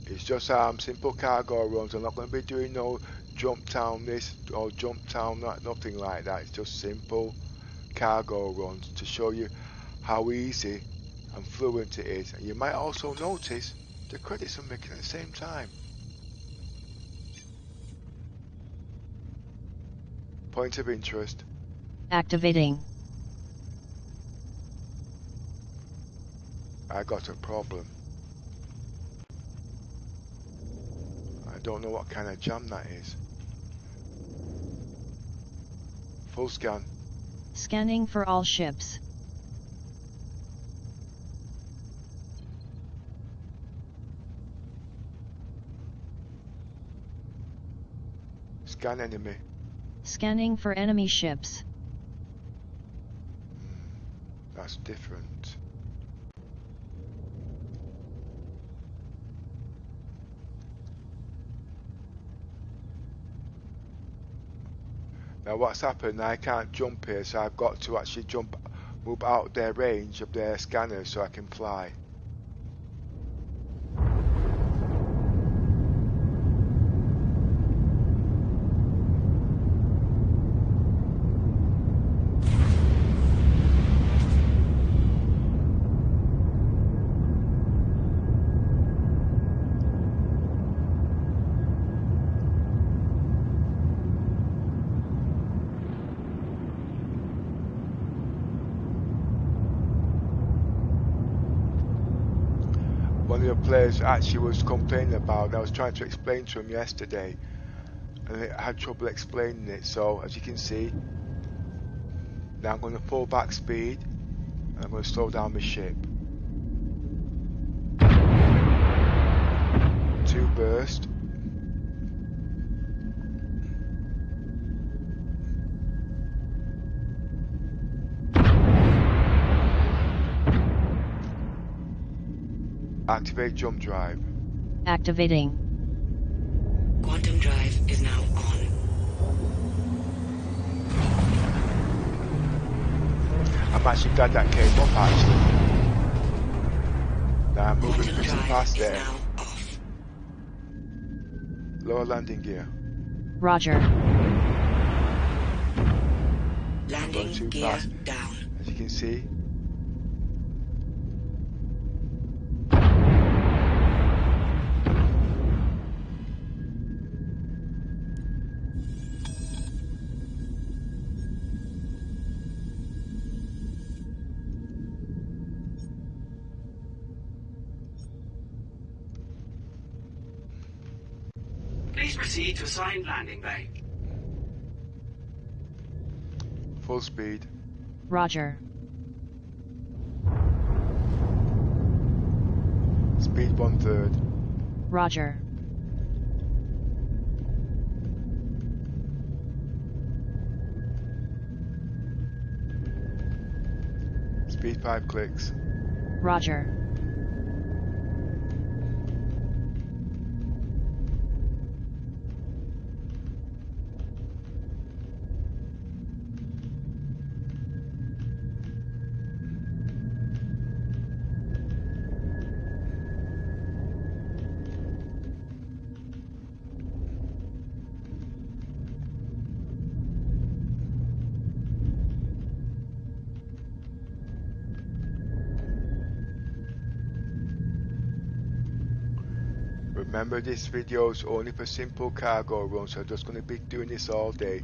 It's just simple cargo runs. I'm not going to be doing no jump town this or jump town that, nothing like that. It's just simple cargo runs to show you how easy and fluent it is. And you might also notice the credits I'm making at the same time. Point of interest. Activating. I got a problem. I don't know what kind of jam that is. Full scan. Scanning for all ships. Scan enemy. Scanning for enemy ships. That's different. Now what's happened, I can't jump here, so I've got to actually move out their range of their scanners so I can fly. One of the players actually was complaining about, and I was trying to explain to him yesterday, and I had trouble explaining it. So as you can see, now I'm going to pull back speed, and I'm going to slow down my ship. 2 burst. Activate jump drive. Activating. Quantum drive is now on. I'm actually glad that came up actually. Now I'm moving Quantum pretty drive fast is there. now off. Lower landing gear. Roger. Landing Going too gear fast. down. As you can see. Please proceed to assigned landing bay. Full speed. Roger. Speed 1/3. Roger. Speed 5 clicks. Roger. Remember, this video is only for simple cargo runs, so I'm just going to be doing this all day.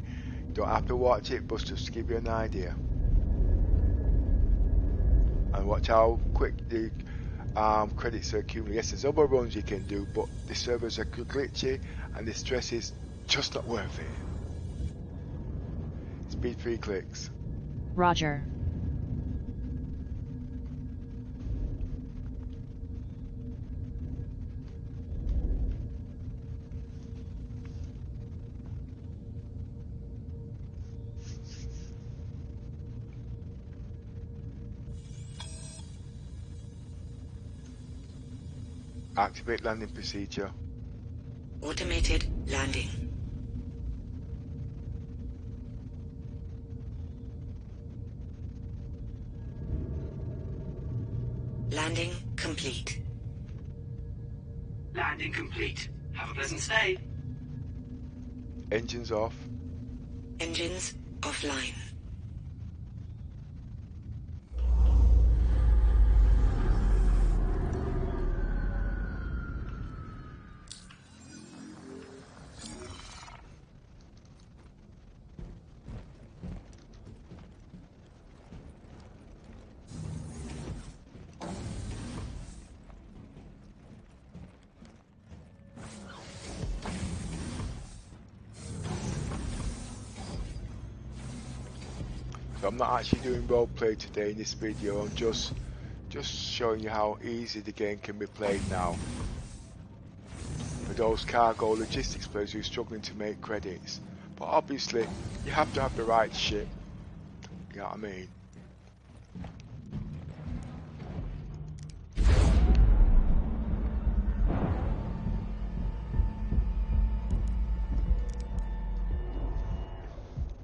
You don't have to watch it, but just to give you an idea. And watch how quick the credits are accumulating. Yes, there's other runs you can do, but the servers are glitchy and the stress is just not worth it. Speed 3 clicks. Roger. Activate landing procedure. Automated landing. Landing complete. Landing complete. Have a pleasant stay. Engines off. Engines offline. So I'm not actually doing roleplay today in this video. I'm just showing you how easy the game can be played now. For those cargo logistics players who are struggling to make credits. But obviously, you have to have the right ship. You know what I mean?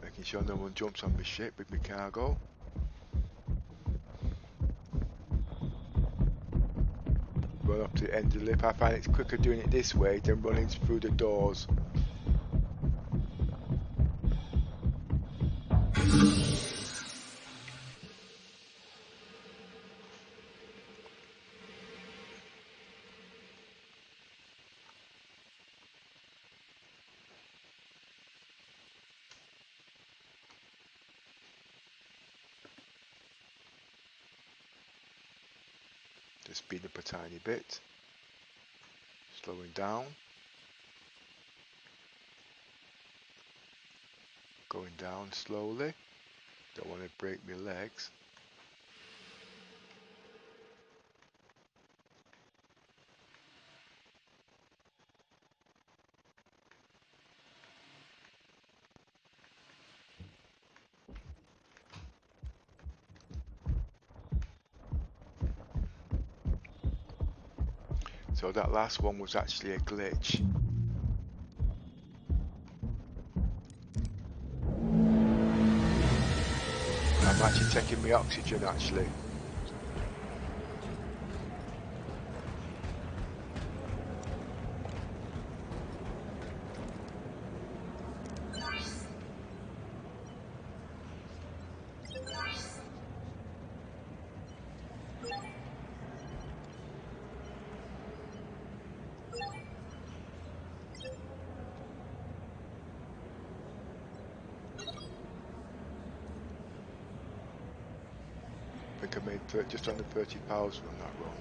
Making sure no one jumps on my ship with my cargo. Run up to the end of the lip. I find it's quicker doing it this way than running through the doors. Just speed up a tiny bit. Slowing down. Going down slowly. Don't want to break my legs. So that last one was actually a glitch. I'm actually taking my oxygen actually. I think I made just under 30 pounds on that run.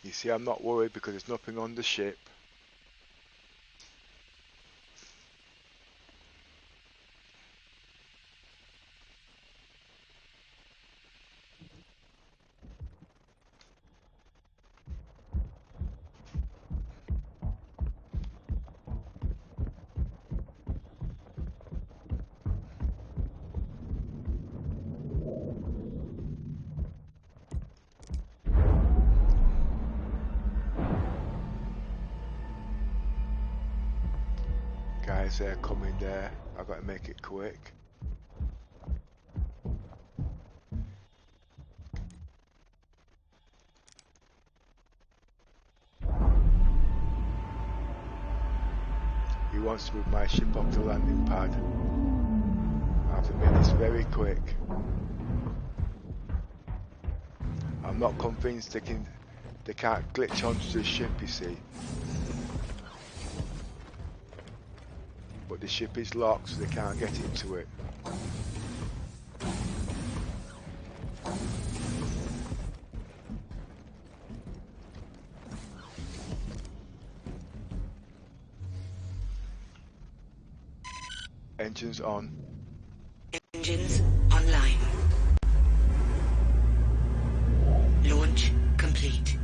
You see, I'm not worried because there's nothing on the ship. Guys, they're coming there. I've got to make it quick. He wants to move my ship off the landing pad. I have to make this very quick. I'm not convinced they can't glitch onto the ship, you see. But the ship is locked, so they can't get into it. Engines on. Engines online. Launch complete.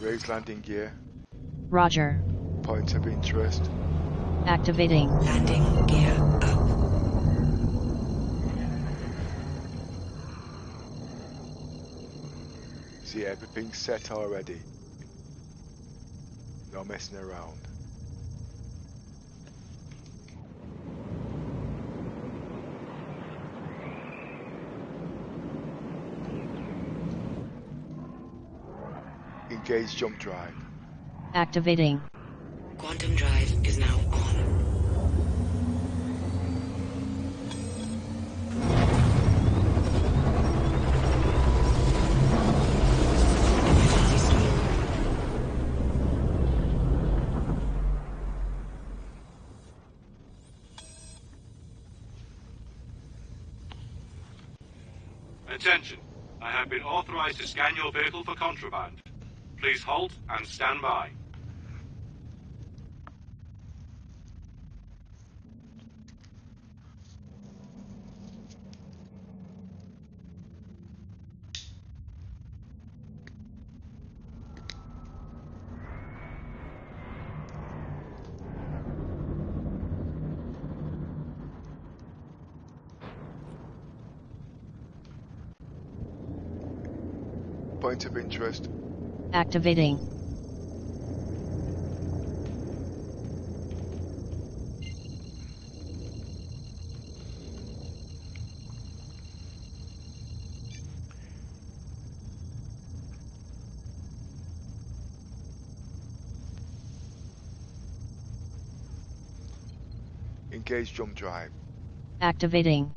Raise landing gear. Roger. Point of interest. Activating. Landing gear up. See, everything's set already. No messing around. Engage jump drive. Activating. Quantum drive is now on. Attention. I have been authorized to scan your vehicle for contraband. Please halt and stand by. Point of interest. Activating. Engage jump drive. Activating.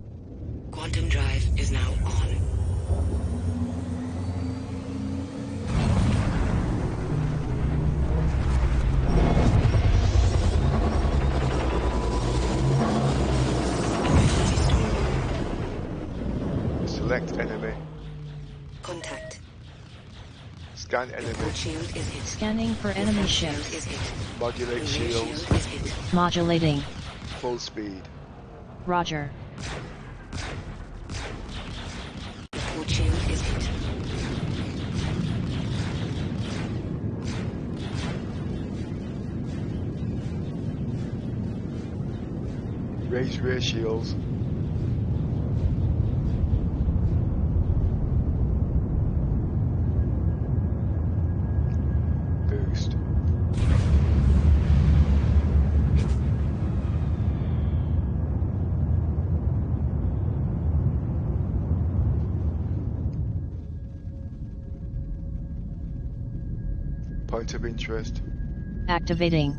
Quantum drive is now on. Select enemy. Contact. Scan Your enemy. port shield is hit. Scanning for enemy Port shield ships. is hit. Modulate Your rear shields. shield is hit. Modulating. Full speed. Roger. Your port shield is hit. Raise rear shields. Boost. Point of interest. Activating.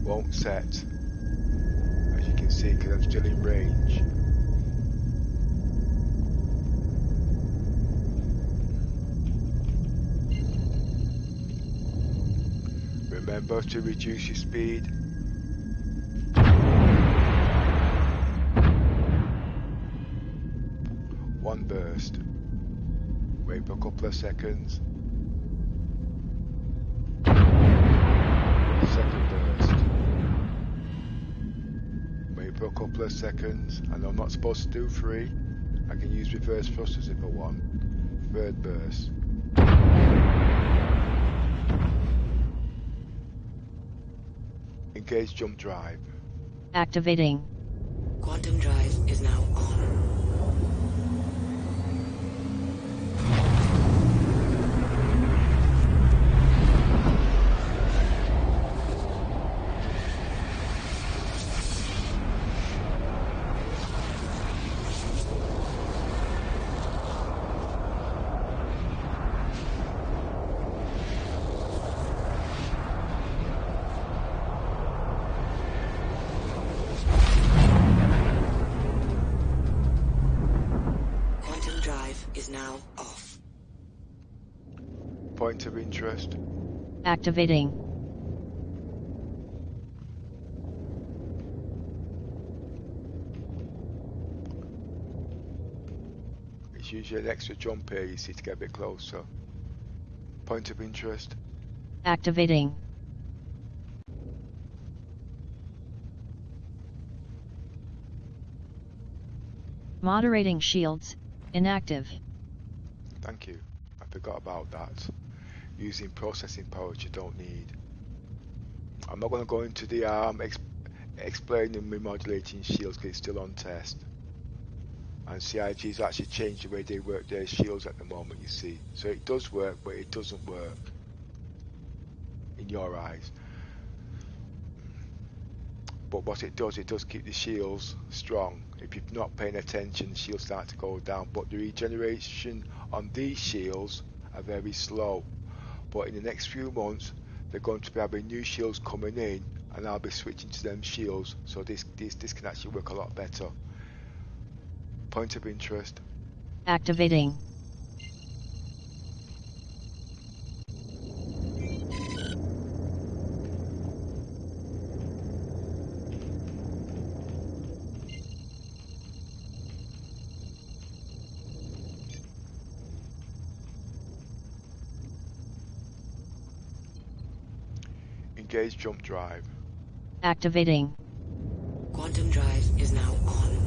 Won't set. As you can see, because I'm still in range. Remember to reduce your speed. One burst. Wait for a couple of seconds. Second burst. Wait for a couple of seconds. And I'm not supposed to do 3. I can use reverse thrusters if I want. Third burst. Engage jump drive. Activating. Quantum drive is now on. Quantum drive is now off. Point of interest. Activating. It's usually an extra jump here, you see, to get a bit closer. Point of interest. Activating. Moderating shields. Inactive. Thank you. I forgot about that. using processing power which you don't need. I'm not going to go into the explaining remodulating shields because it's still on test. And CIG's actually changed the way they work their shields at the moment, you see. So it does work, but it doesn't work in your eyes. But what it does keep the shields strong. If you're not paying attention, the shields start to go down. But the regeneration on these shields are very slow. But in the next few months, they're going to be having new shields coming in, and I'll be switching to them shields. So this can actually work a lot better. Point of interest. Activating. Engage jump drive. Activating. Quantum drive is now on.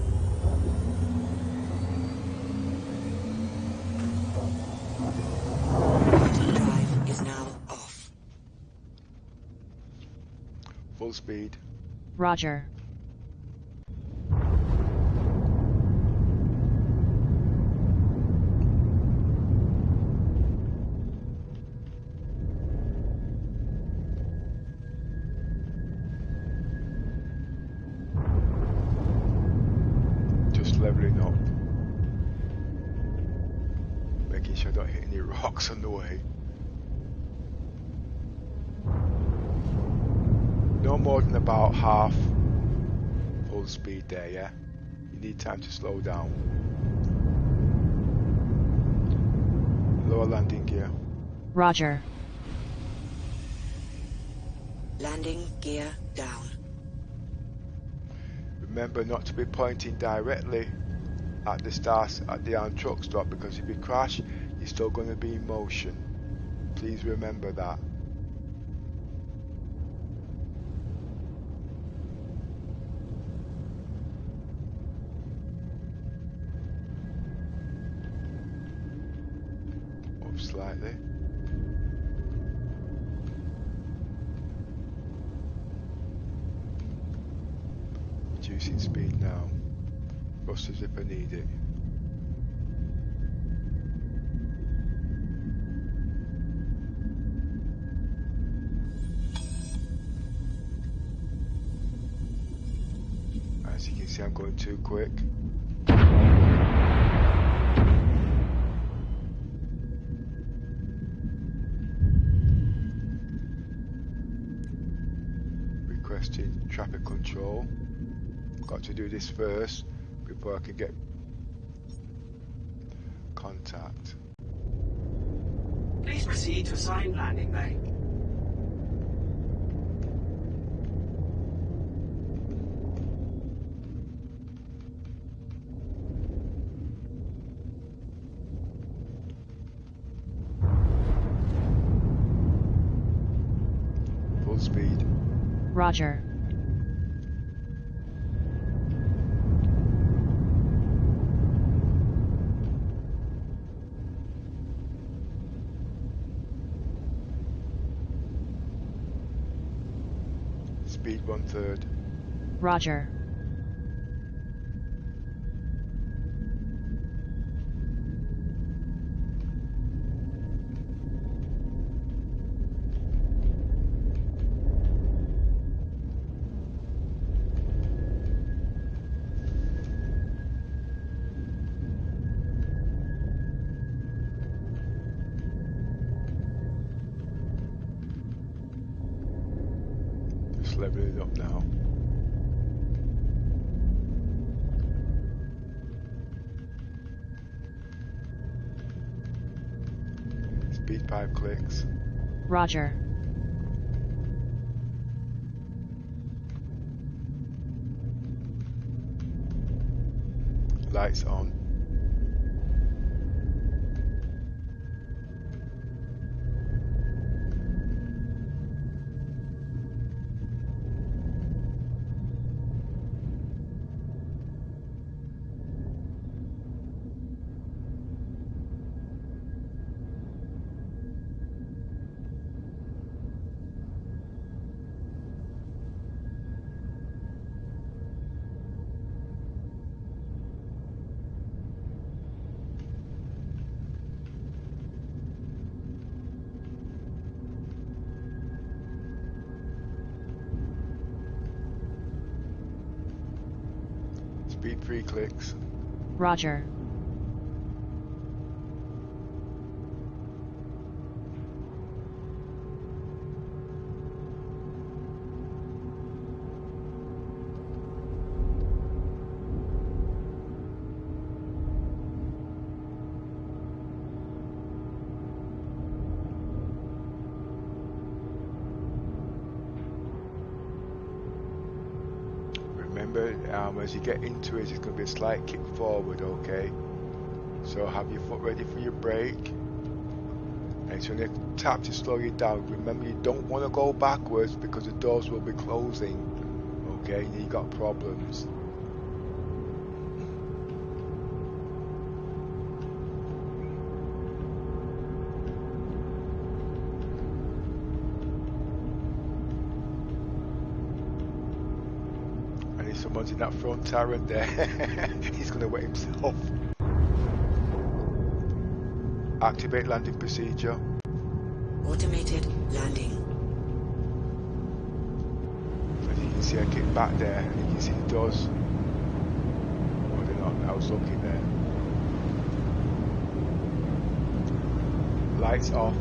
Quantum drive is now off. Full speed. Roger. Just leveling up. Making sure I don't hit any rocks on the way. No more than about half full speed there, yeah? You need time to slow down. Lower landing gear. Roger. Landing gear down. Remember not to be pointing directly at the truck stop, because if you crash, you're still going to be in motion. Please remember that. Up slightly. Reducing speed now. Thrusters if I need it. As you can see, I'm going too quick. Requesting traffic control. Got to do this first before I can get contact. Please proceed to assigned landing bay. Full speed. Roger. Speed 1/3. Roger. Just leveling up now. Speed 5 clicks. Roger. Lights on. Speed 3 clicks. Roger. Remember, as you get into it, it's going to be a slight kick forward, okay? So have your foot ready for your brake. And it's when you tap to slow you down. Remember, you don't want to go backwards because the doors will be closing, okay? You got problems. Someone's in that front turret there. He's going to wet himself. Activate landing procedure. Automated landing. As you can see, I kick back there, and you can see the doors. Oh, they're not. I was looking there. Lights off.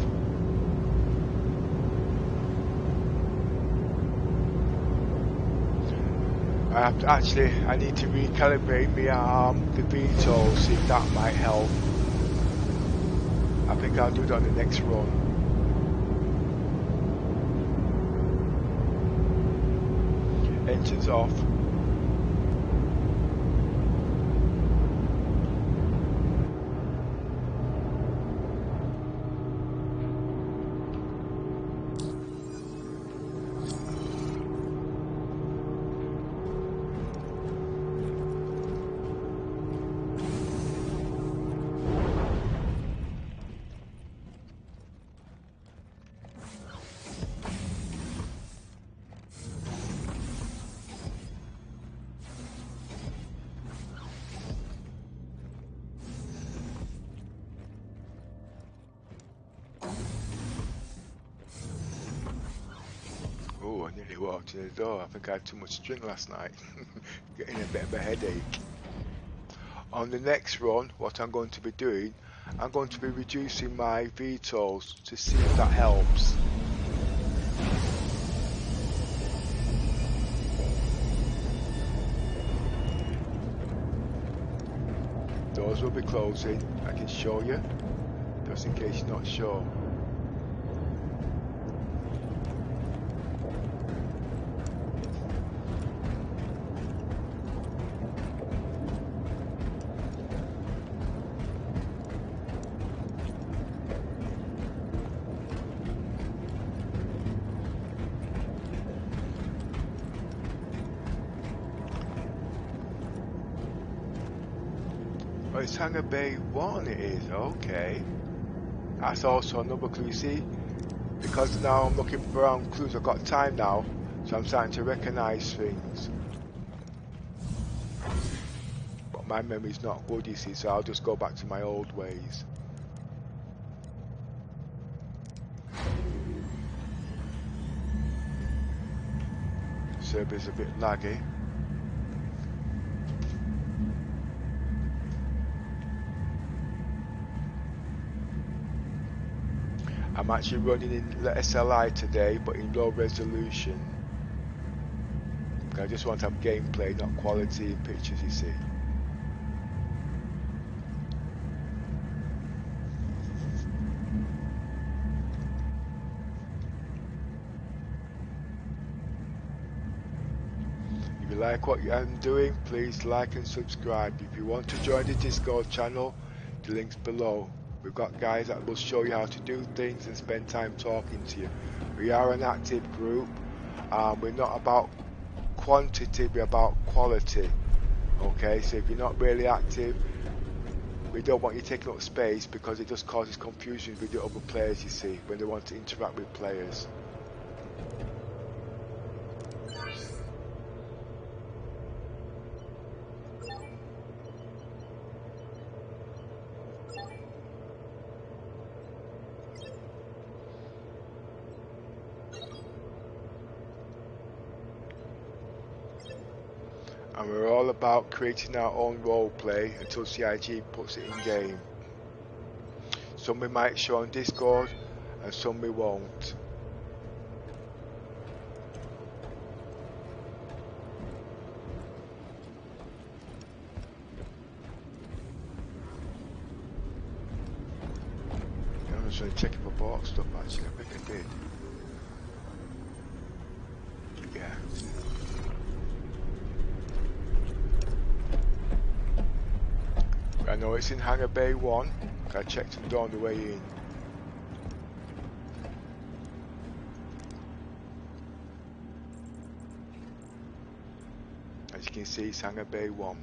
I need to recalibrate the VTOL, see if that might help. I think I'll do that on the next run. Engines off. Oh, I nearly walked in the door. I think I had too much to drink last night. Getting a bit of a headache. On the next run, what I'm going to be doing, I'm going to be reducing my VTOLs to see if that helps. Doors will be closing. I can show you, just in case you're not sure. Oh, it's Hangar Bay 1 it is, okay. That's also another clue, see? Because now I'm looking around clues, I've got time now, so I'm starting to recognise things. But my memory's not good, you see, so I'll just go back to my old ways. Server's a bit laggy. I'm actually running in SLI today, but in low resolution. I just want to have gameplay, not quality in pictures, you see. If you like what I'm doing, please like and subscribe. If you want to join the Discord channel, the link's below. We've got guys that will show you how to do things and spend time talking to you. We are an active group. We're not about quantity, we're about quality. Okay, so if you're not really active, we don't want you taking up space because it just causes confusion with the other players, you see, when they want to interact with players. And we're all about creating our own roleplay until CIG puts it in game. Some we might show on Discord and some we won't. I'm just going to check if I bought stuff actually. I think I did. Yeah. I know it's in Hangar Bay 1. I checked them down the way in. As you can see, it's Hangar Bay 1.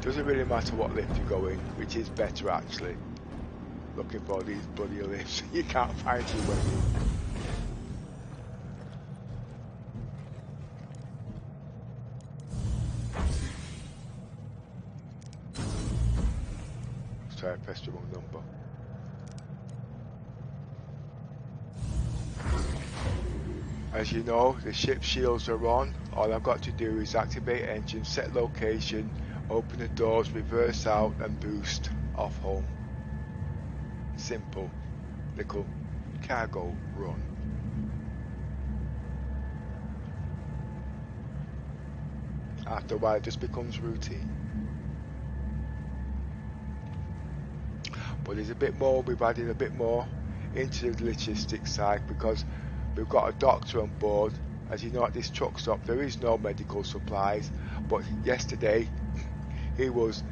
Doesn't really matter what lift you go in, which is better actually. Looking for these bloody lifts, you can't find your way in. Sorry, I pressed the wrong number. As you know, the ship shields are on. All I've got to do is activate engine, set location, open the doors, reverse out and boost off home. Simple little cargo run. After a while it just becomes routine. But there's a bit more, we've added a bit more into the logistics side because we've got a doctor on board. As you know, at this truck stop there is no medical supplies, but yesterday he was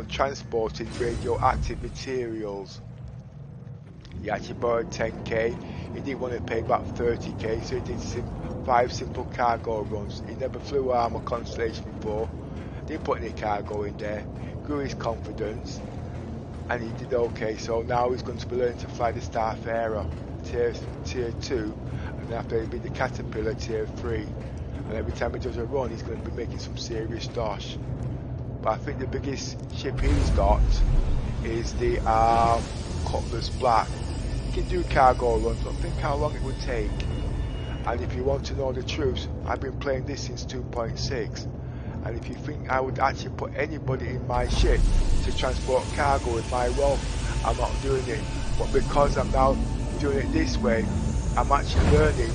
transporting radioactive materials. He actually borrowed 10k, he didn't want to pay about 30k, so he did 5 simple cargo runs. He never flew Armour Constellation before, didn't put any cargo in there, grew his confidence, and he did okay. So now he's going to be learning to fly the Starfarer tier 2, and after he'll be the Caterpillar tier 3, and every time he does a run he's going to be making some serious dosh. But I think the biggest ship he's got is the Cutlass Black. He can do cargo runs, but think how long it would take. And if you want to know the truth, I've been playing this since 2.6, and if you think I would actually put anybody in my ship to transport cargo with my role, I'm not doing it. But because I'm now doing it this way, I'm actually learning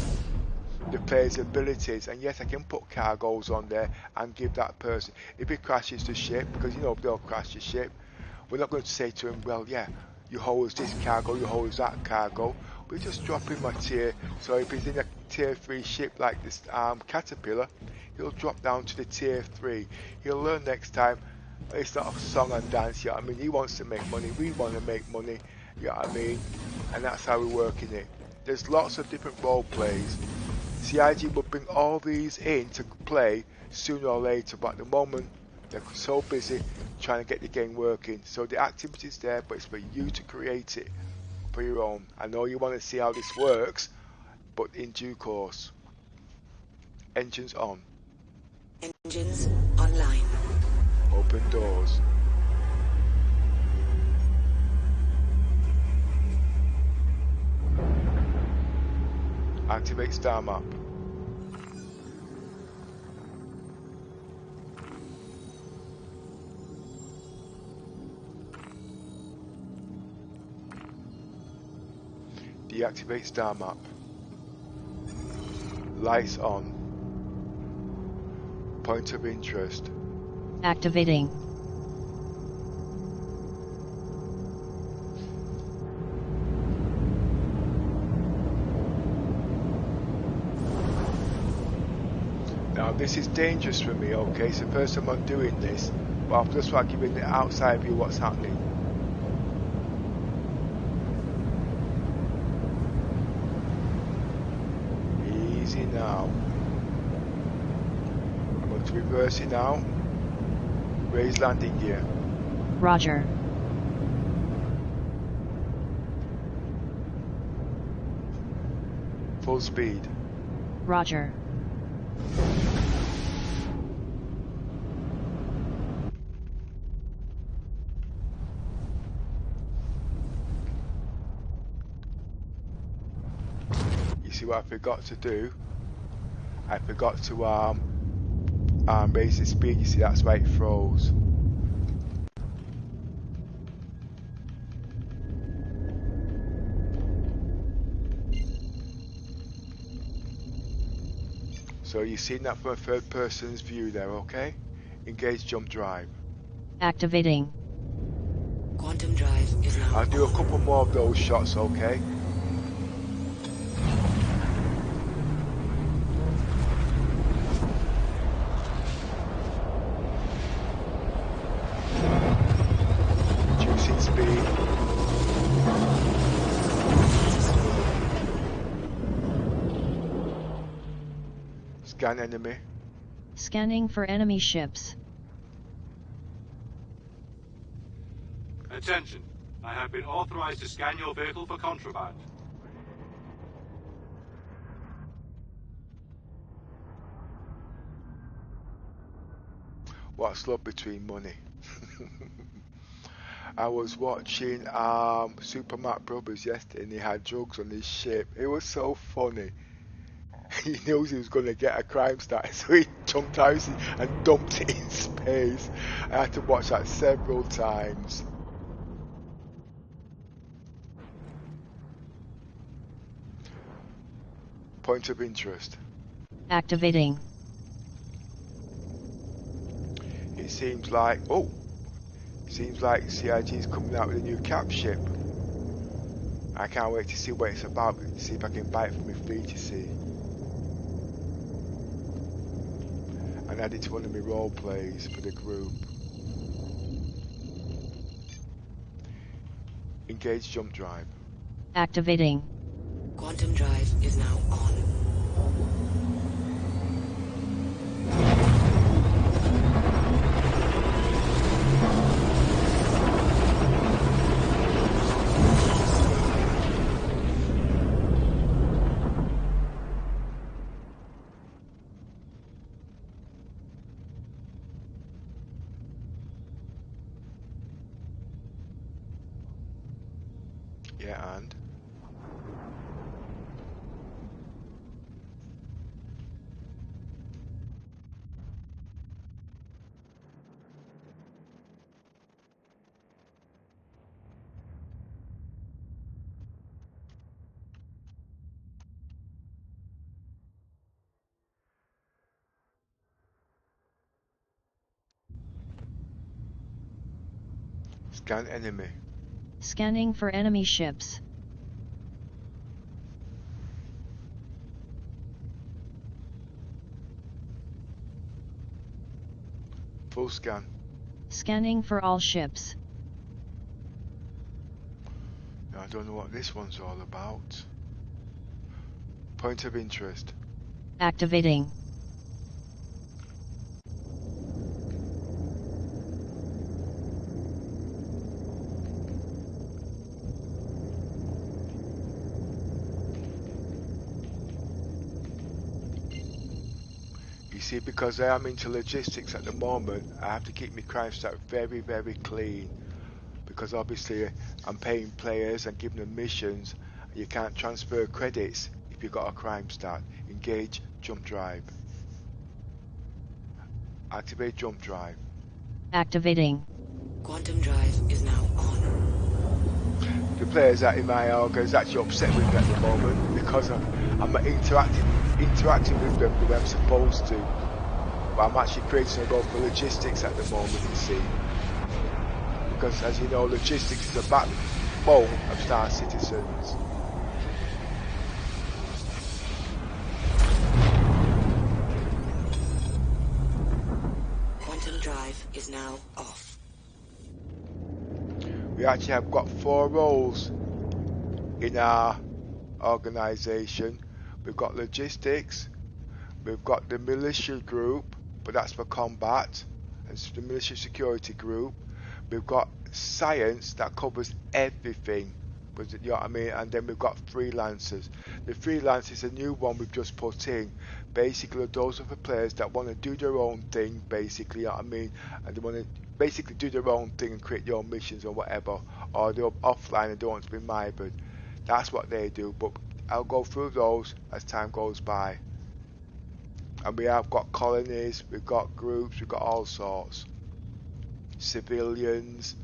the player's abilities, and yes, I can put cargoes on there and give that person, if he crashes the ship, because you know they'll crash the ship, we're not going to say to him, well yeah, you hold this cargo, you hold that cargo. We just drop him a tier. So if he's in a tier 3 ship like this Caterpillar, he'll drop down to the tier 3. He'll learn next time it's not a song and dance, you know what I mean? He wants to make money, we want to make money, you know what I mean? And that's how we're working it. There's lots of different role plays. CIG will bring all these in to play sooner or later, but at the moment they're so busy trying to get the game working. So the activity's there, but it's for you to create it for your own. I know you want to see how this works, but in due course. Engines on. Engines online. Open doors. Activate star map. Deactivate star map. Lights on. Point of interest. Activating. Now this is dangerous for me, okay? It's the first time I'm doing this, but I'm just like giving the outside view what's happening. Easy now. I'm going to reverse it now. Raise landing gear. Roger. Full speed. Roger. You see what I forgot to do? I forgot to raise the speed. You see, that's why it froze. So you've seen that from a third person's view there, okay? Engage jump drive. Activating. Quantum drive is now I'll do a on. couple more of those shots, okay? Reducing speed. Scan enemy. Scanning for enemy ships. Attention. I have been authorized to scan your vehicle for contraband. What's love between money? I was watching Super Matt Brothers yesterday and he had drugs on his ship. It was so funny. He knows he was going to get a crime started, so he jumped out and dumped it in space. I had to watch that several times. Point of interest. Activating. It seems like, CIG is coming out with a new cap ship. I can't wait to see what it's about, see if I can buy it from my fleet, you see. And add it to one of my role plays for the group. Engage jump drive. Activating. Quantum drive is now on. Yeah, and? Scan enemy. Scanning for enemy ships. Full scan. Scanning for all ships. Now, I don't know what this one's all about. Point of interest. Activating. You see, because I am into logistics at the moment, I have to keep my crime stat very, very clean. Because obviously I'm paying players and giving them missions. And you can't transfer credits if you've got a crime stat. Engage jump drive. Activate jump drive. Activating. Quantum drive is now on. The players that in my org is actually upset with me at the moment because I'm not interacting with them the way I'm supposed to. But I'm actually creating a role for logistics at the moment, you see. Because as you know, logistics is a backbone of Star Citizens. Quantum drive is now off. We actually have got 4 roles in our organisation. We've got logistics, we've got the militia group, but that's for combat, and the militia security group. We've got science that covers everything, you know what I mean? And then we've got freelancers. The freelancers is a new one we've just put in. Basically, those are the players that want to do their own thing, basically, you know what I mean? And they want to basically do their own thing and create their own missions or whatever, or they're offline and don't want to be mired. That's what they do, but I'll go through those as time goes by. And we have got colonies, we've got groups, we've got all sorts. Civilians,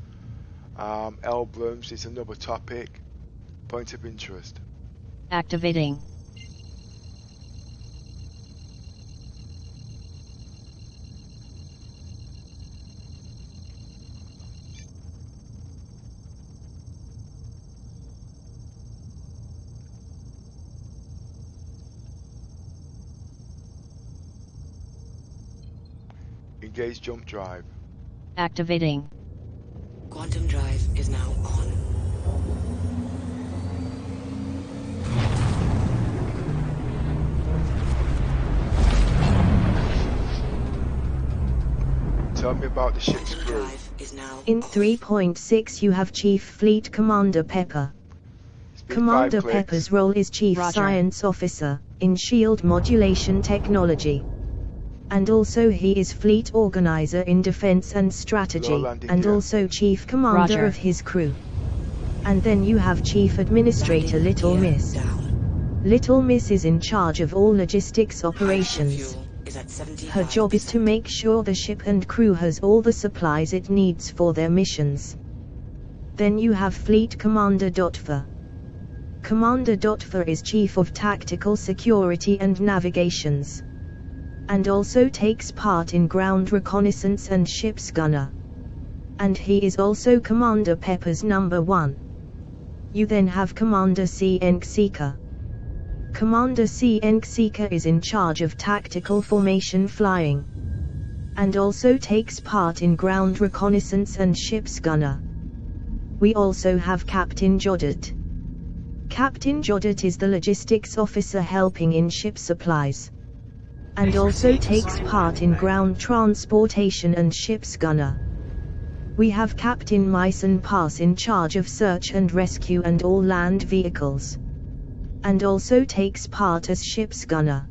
emblems is another topic. Point of interest. Activating. Engage jump drive. Activating. Quantum drive is now on. Tell me about the ship's Quantum crew. drive is now In off. 3.6 you have Chief Fleet Commander Pepper. Speed Commander 5 clicks. Pepper's role is Chief Roger. Science Officer, in Shield Modulation Technology. And also he is Fleet Organizer in Defense and Strategy, Low landing and gear. also Chief Commander Roger. of his crew. And then you have Chief Administrator Landing Little gear Miss. down. Little Miss is in charge of all logistics operations. Fuel is at 75%. Her job is to make sure the ship and crew has all the supplies it needs for their missions. Then you have Fleet Commander Dotfer. Commander Dotfer is Chief of Tactical Security and Navigations. And also takes part in ground reconnaissance and ship's gunner. And he is also Commander Pepper's number 1. You then have Commander CN Seeker. Commander CN Seeker is in charge of tactical formation flying. And also takes part in ground reconnaissance and ship's gunner. We also have Captain Jodet. Captain Jodet is the logistics officer helping in ship supplies. And also takes part in ground transportation and ship's gunner. We have Captain Myson Pass in charge of search and rescue and all land vehicles. And also takes part as ship's gunner.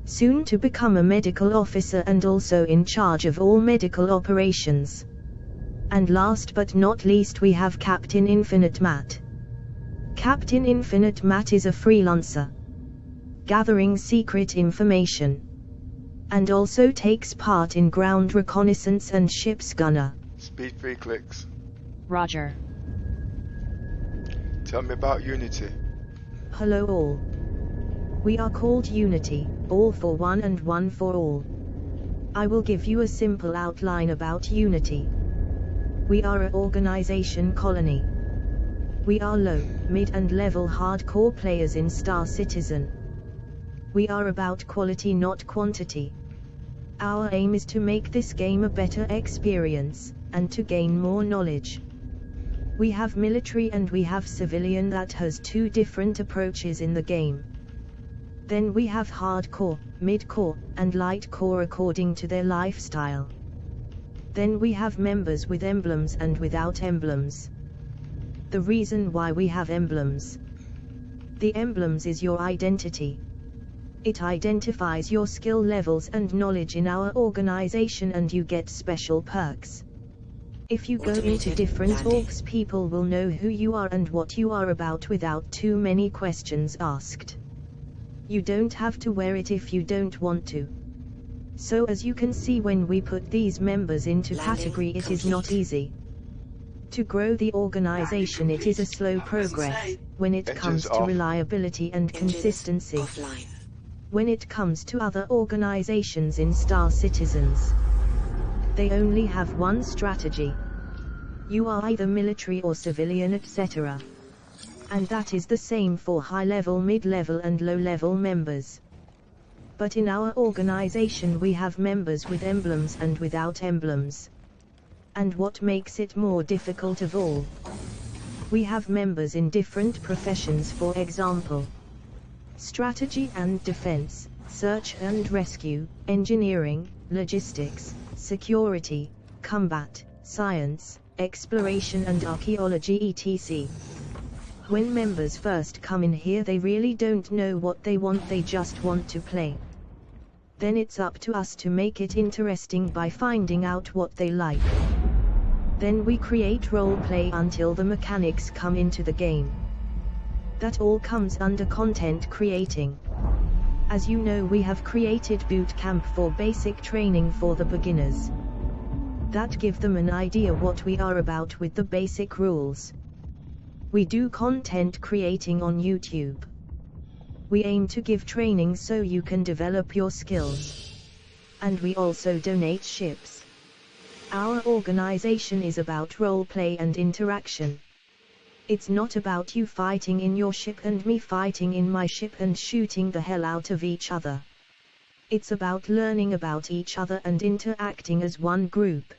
Soon to become a medical officer and also in charge of all medical operations. And last but not least we have Captain Infinite Matt. Captain Infinite Matt is a freelancer, gathering secret information. And also takes part in ground reconnaissance and ship's gunner. Speed 3 clicks. Roger. Tell me about Unity. Hello all. We are called Unity, all for one and one for all. I will give you a simple outline about Unity. We are an organization colony. We are low, mid and level hardcore players in Star Citizen. We are about quality not quantity. Our aim is to make this game a better experience, and to gain more knowledge. We have military and we have civilian that has two different approaches in the game. Then we have hardcore, mid-core, and light core according to their lifestyle. Then we have members with emblems and without emblems. The reason why we have emblems. The emblems is your identity. It identifies your skill levels and knowledge in our organization and you get special perks. If you go into different orgs, people will know who you are and what you are about without too many questions asked. You don't have to wear it if you don't want to. So as you can see, when we put these members into category, it is not easy. To grow the organization, it is a slow progress, when it comes to reliability and consistency. Offline. When it comes to other organizations in Star Citizens, they only have one strategy. You are either military or civilian, etc. And that is the same for high-level, mid-level and low-level members. But in our organization we have members with emblems and without emblems. And what makes it more difficult of all? We have members in different professions, for example, strategy and defense, search and rescue, engineering, logistics, security, combat, science, exploration and archaeology etc. When members first come in here, they really don't know what they want, they just want to play. Then it's up to us to make it interesting by finding out what they like. Then we create roleplay until the mechanics come into the game. That all comes under content creating. As you know, we have created boot camp for basic training for the beginners. That give them an idea what we are about with the basic rules. We do content creating on YouTube. We aim to give training so you can develop your skills. And we also donate ships. Our organization is about roleplay and interaction. It's not about you fighting in your ship and me fighting in my ship and shooting the hell out of each other. It's about learning about each other and interacting as one group.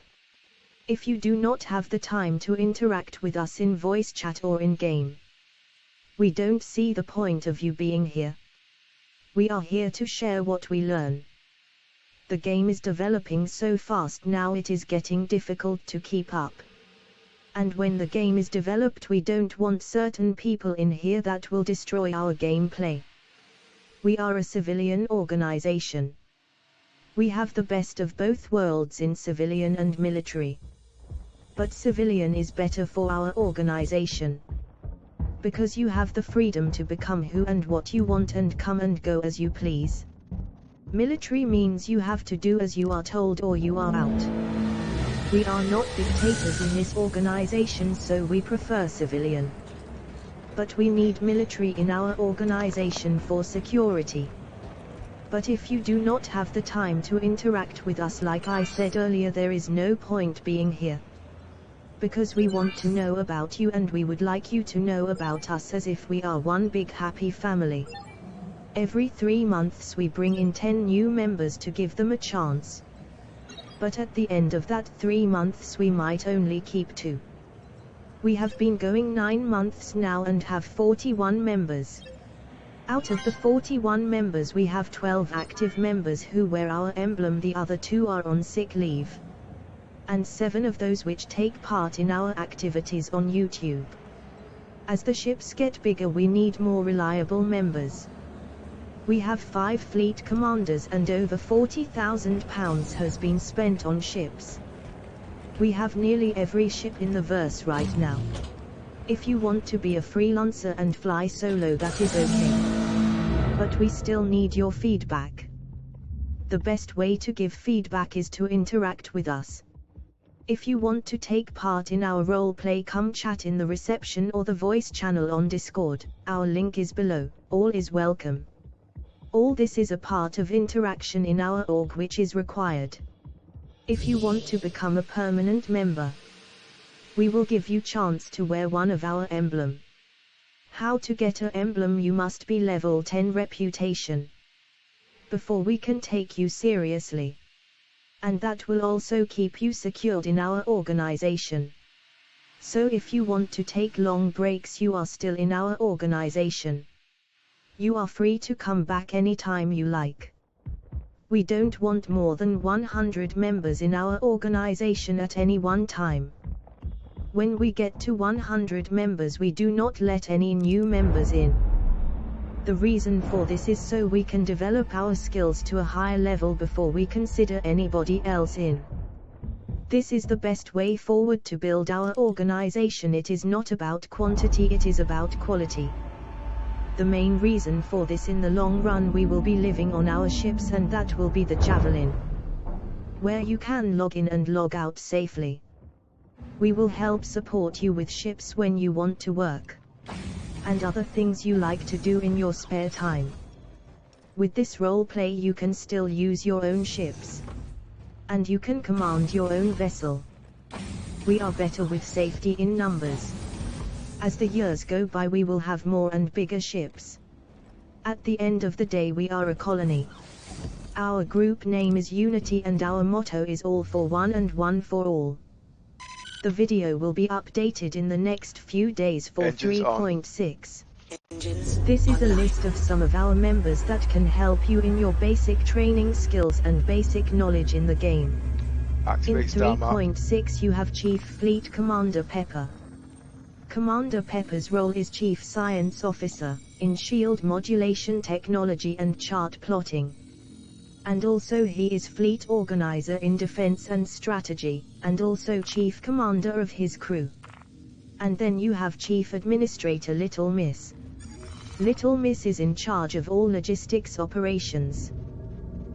If you do not have the time to interact with us in voice chat or in game, we don't see the point of you being here. We are here to share what we learn. The game is developing so fast now it is getting difficult to keep up. And when the game is developed, we don't want certain people in here that will destroy our gameplay. We are a civilian organization. We have the best of both worlds in civilian and military. But civilian is better for our organization. Because you have the freedom to become who and what you want and come and go as you please. Military means you have to do as you are told or you are out. We are not dictators in this organization, so we prefer civilian. But we need military in our organization for security. But if you do not have the time to interact with us, like I said earlier, there is no point being here. Because we want to know about you and we would like you to know about us as if we are one big happy family. Every 3 months we bring in 10 new members to give them a chance. But at the end of that 3 months we might only keep 2. We have been going 9 months now and have 41 members. Out of the 41 members we have 12 active members who wear our emblem, the other 2 are on sick leave. And 7 of those which take part in our activities on YouTube. As the ships get bigger we need more reliable members. We have 5 fleet commanders and over £40,000 has been spent on ships. We have nearly every ship in the verse right now. If you want to be a freelancer and fly solo, that is okay. But we still need your feedback. The best way to give feedback is to interact with us. If you want to take part in our roleplay, come chat in the reception or the voice channel on Discord. Our link is below. All is welcome. All this is a part of interaction in our org which is required. If you want to become a permanent member, we will give you chance to wear one of our emblem. How to get an emblem? You must be level 10 reputation before we can take you seriously. And that will also keep you secured in our organization. So if you want to take long breaks, you are still in our organization. You are free to come back anytime you like. We don't want more than 100 members in our organization at any one time. When we get to 100 members, we do not let any new members in. The reason for this is so we can develop our skills to a higher level before we consider anybody else in. This is the best way forward to build our organization. It is not about quantity, it is about quality. The main reason for this, in the long run we will be living on our ships, and that will be the Javelin, where you can log in and log out safely. We will help support you with ships when you want to work, and other things you like to do in your spare time. With this roleplay you can still use your own ships, and you can command your own vessel. We are better with safety in numbers. As the years go by we will have more and bigger ships. At the end of the day we are a colony. Our group name is Unity and our motto is all for one and one for all. The video will be updated in the next few days for 3.6. This is a list of some of our members that can help you in your basic training skills and basic knowledge in the game. In 3.6 you have Chief Fleet Commander Pepper. Commander Pepper's role is Chief Science Officer, in Shield Modulation Technology and Chart Plotting. And also he is Fleet Organizer in Defense and Strategy, and also Chief Commander of his crew. And then you have Chief Administrator Little Miss. Little Miss is in charge of all logistics operations.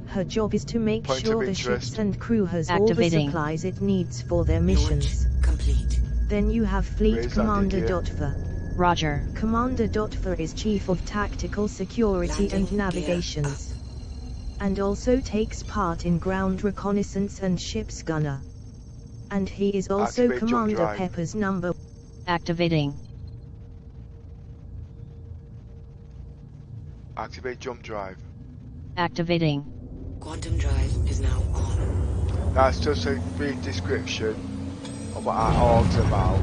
Her job is to make Point sure of the interest. ships and crew has all the Activating. supplies it needs for their missions. Launch complete. Then you have Fleet Raise Commander landing gear. Dotfer. Roger. Commander Dotfer is Chief of Tactical Security Landing and gear Navigations. And also takes part in ground reconnaissance and ship's gunner. And he is also Activate jump Commander drive. Pepper's number. Activating. Activate jump drive. Activating. Quantum drive is now on. That's just a brief description of what our org's about.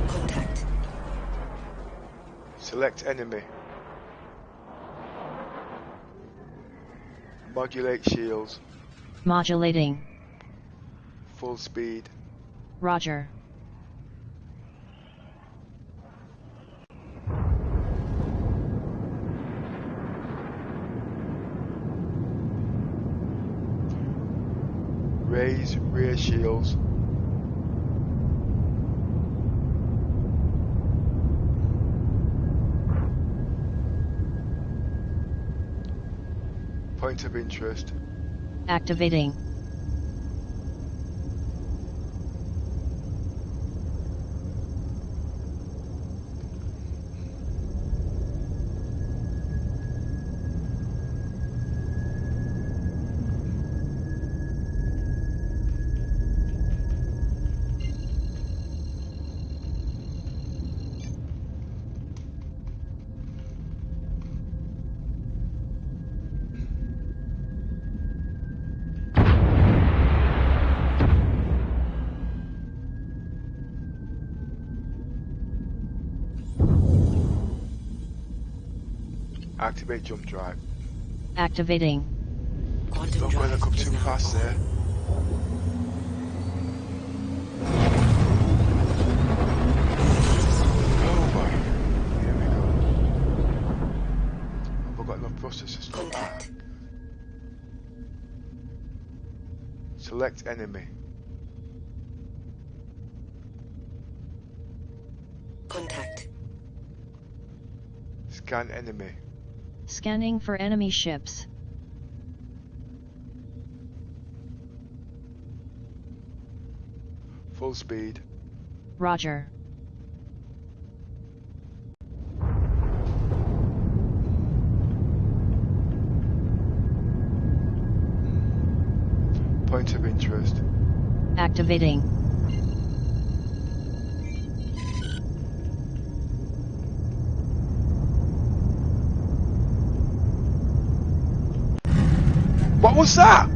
Contact. Select enemy. Modulate shields. Modulating. Full speed. Roger. Raise rear shields. Point of interest. Activating. Activate jump drive. Activating. Quantum Don't go drive look up is too now fast on. there. Rover. Here we go. I've got enough thrusters to stop that. Contact. Select enemy. Contact. Scan enemy. Scanning for enemy ships. Full speed. Roger. Point of interest. Activating. What was that?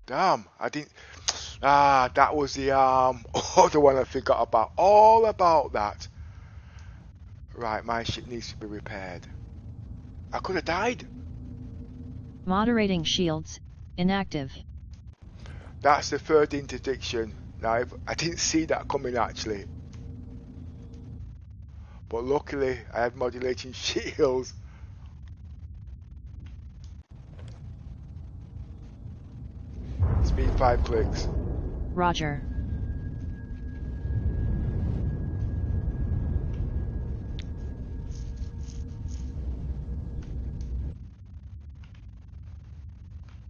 Damn, I didn't. That was the other one I forgot about. All about that. Right, my ship needs to be repaired. I could have died. Moderating shields. Inactive. That's the third interdiction. Now, I didn't see that coming actually. But luckily, I had modulating shields. Speed 5 clicks. Roger.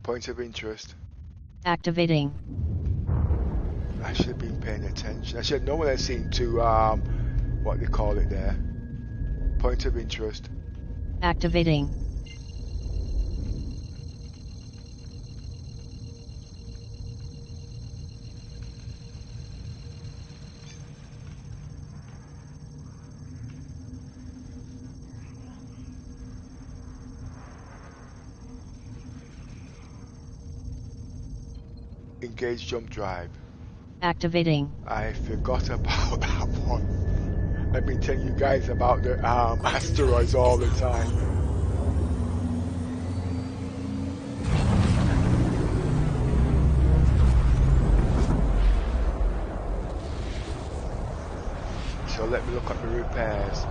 Point of interest. Activating. I should have been paying attention. I should have known when I seen to what they call it there. Point of interest. Activating. Engage jump drive. Activating. I forgot about that one. I've been telling you guys about the asteroids all the time. So let me look at the repairs.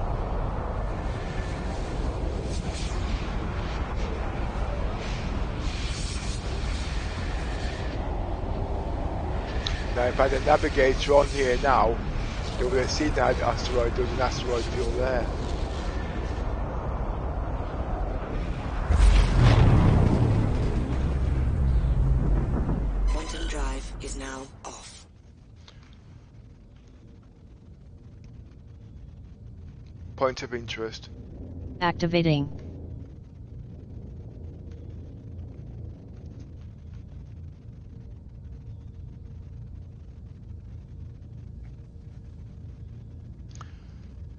Now if I had a navigator on here now, they would have seen that asteroid. There was an asteroid field there. Quantum drive is now off. Point of interest. Activating.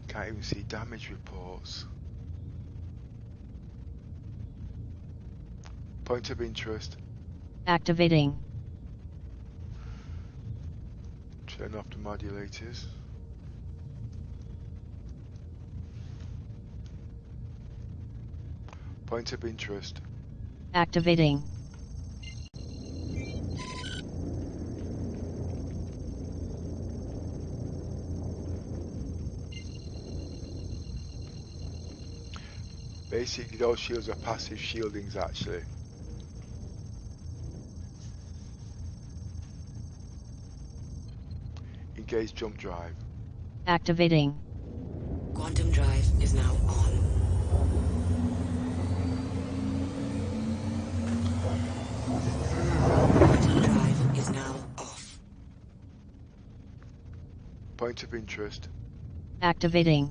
Can't even see damage reports. Point of interest. Activating. Turn off the modulators. Point of interest. Activating. Basically those shields are passive shieldings actually. Engage jump drive. Activating. Quantum drive is now on. Quantum drive is now off. Point of interest. Activating.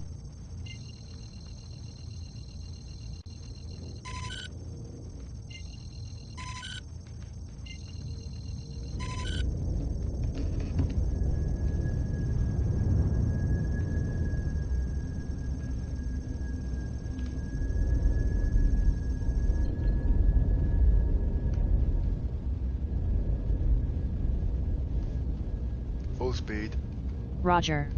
Full speed. Roger.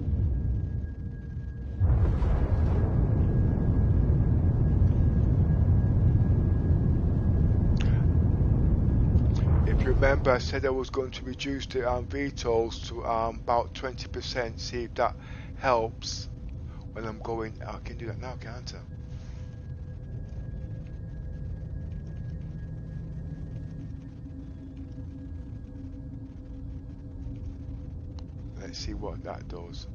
If you remember, I said I was going to reduce the VTOLs to about 20%. See if that helps when I'm going. I can do that now, can't I? Let's see what that does.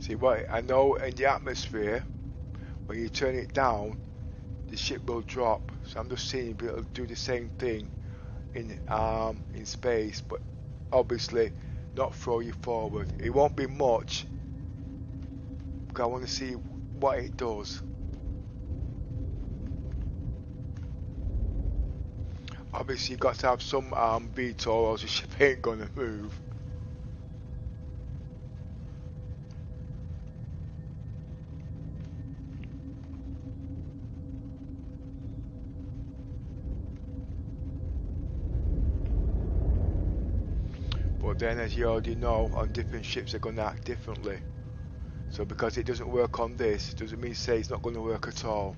See what I know in the atmosphere, when you turn it down, the ship will drop. So I'm just seeing if it'll do the same thing in space, but obviously not throw you forward. It won't be much, because I want to see what it does. Obviously you've got to have some VTOL or else the ship ain't gonna move. But then, as you already know, on different ships they're gonna act differently. So because it doesn't work on this, doesn't mean say it's not gonna work at all.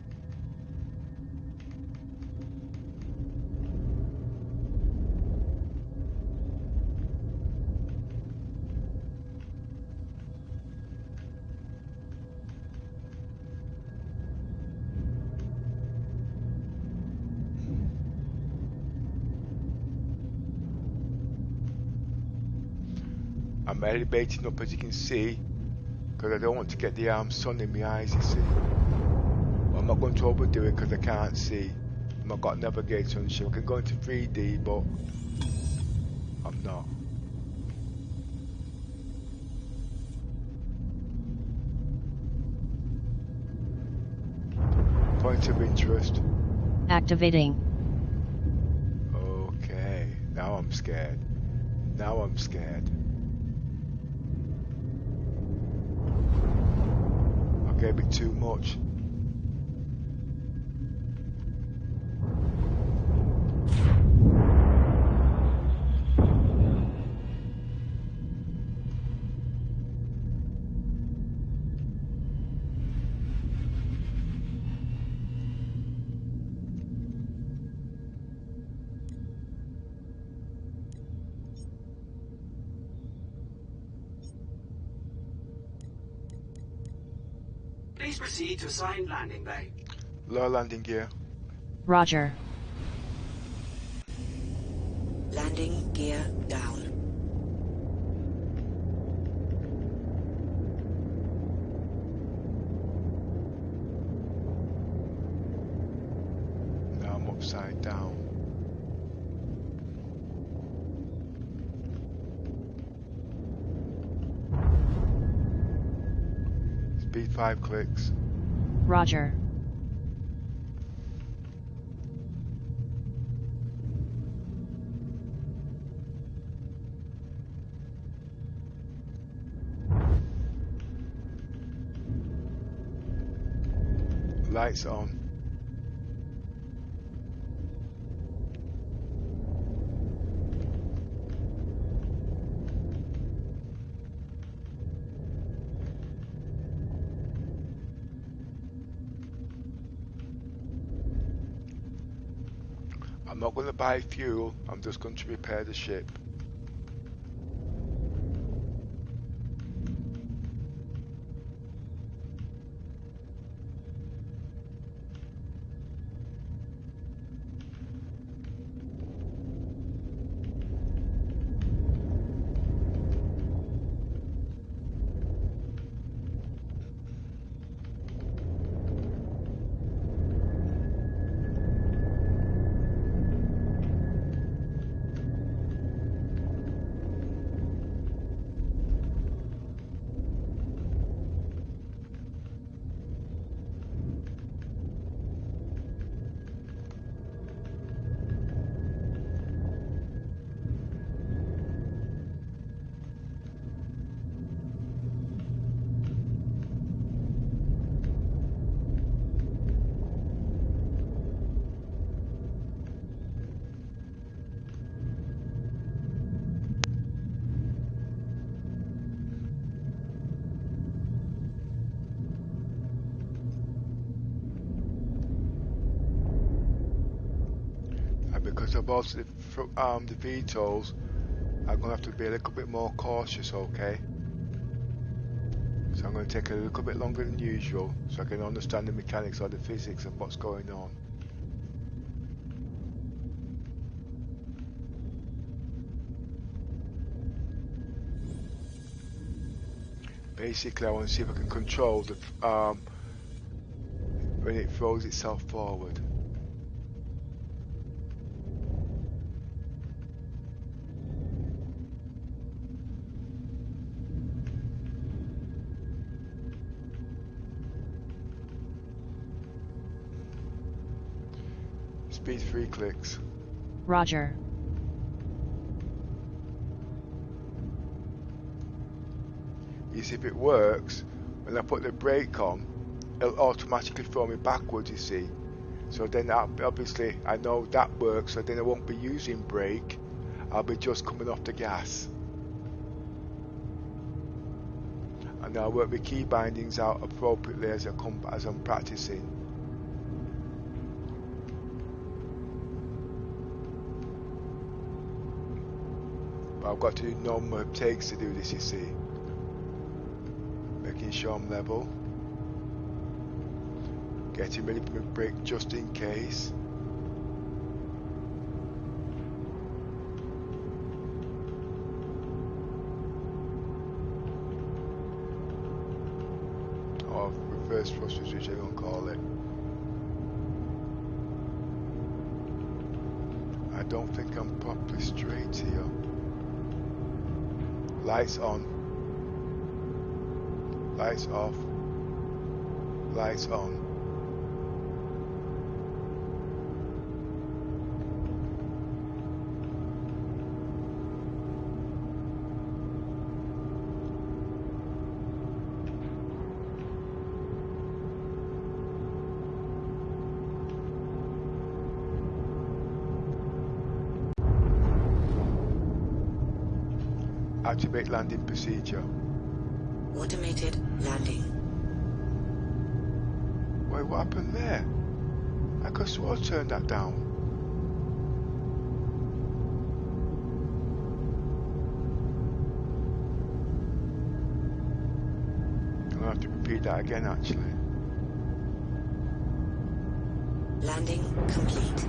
I'm elevating up, as you can see, because I don't want to get the sun in my eyes, you see. But I'm not going to overdo it because I can't see. I've not got a navigator on the ship. I can go into 3D, but I'm not. Point of interest. Activating. Okay, now I'm scared. Now I'm scared. I gave it too much. Please proceed to assigned landing bay. Lower landing gear. Roger. Landing gear down. Now I'm upside down. Speed 5 clicks. Roger. Lights on. I'm not going to buy fuel, I'm just going to repair the ship. Because of also the VTOLs, I'm going to have to be a little bit more cautious, okay? So I'm going to take a little bit longer than usual so I can understand the mechanics or the physics of what's going on. Basically, I want to see if I can control the when it throws itself forward. Speed 3 clicks. Roger. You see, if it works, when I put the brake on, it'll automatically throw me backwards, you see. So then obviously I know that works, so then I won't be using brake, I'll be just coming off the gas. And I'll work the key bindings out appropriately as I'm practicing. But I've got to do normal takes to do this, you see. Making sure I'm level. Getting ready for my brake just in case. Or reverse thrusters, which I'm going to call it. I don't think I'm properly straight here. Lights on. Lights off. Lights on. Activate landing procedure. Automated landing. Wait, what happened there? I could sort of turn that down. I'm gonna have to repeat that again, actually. Landing complete.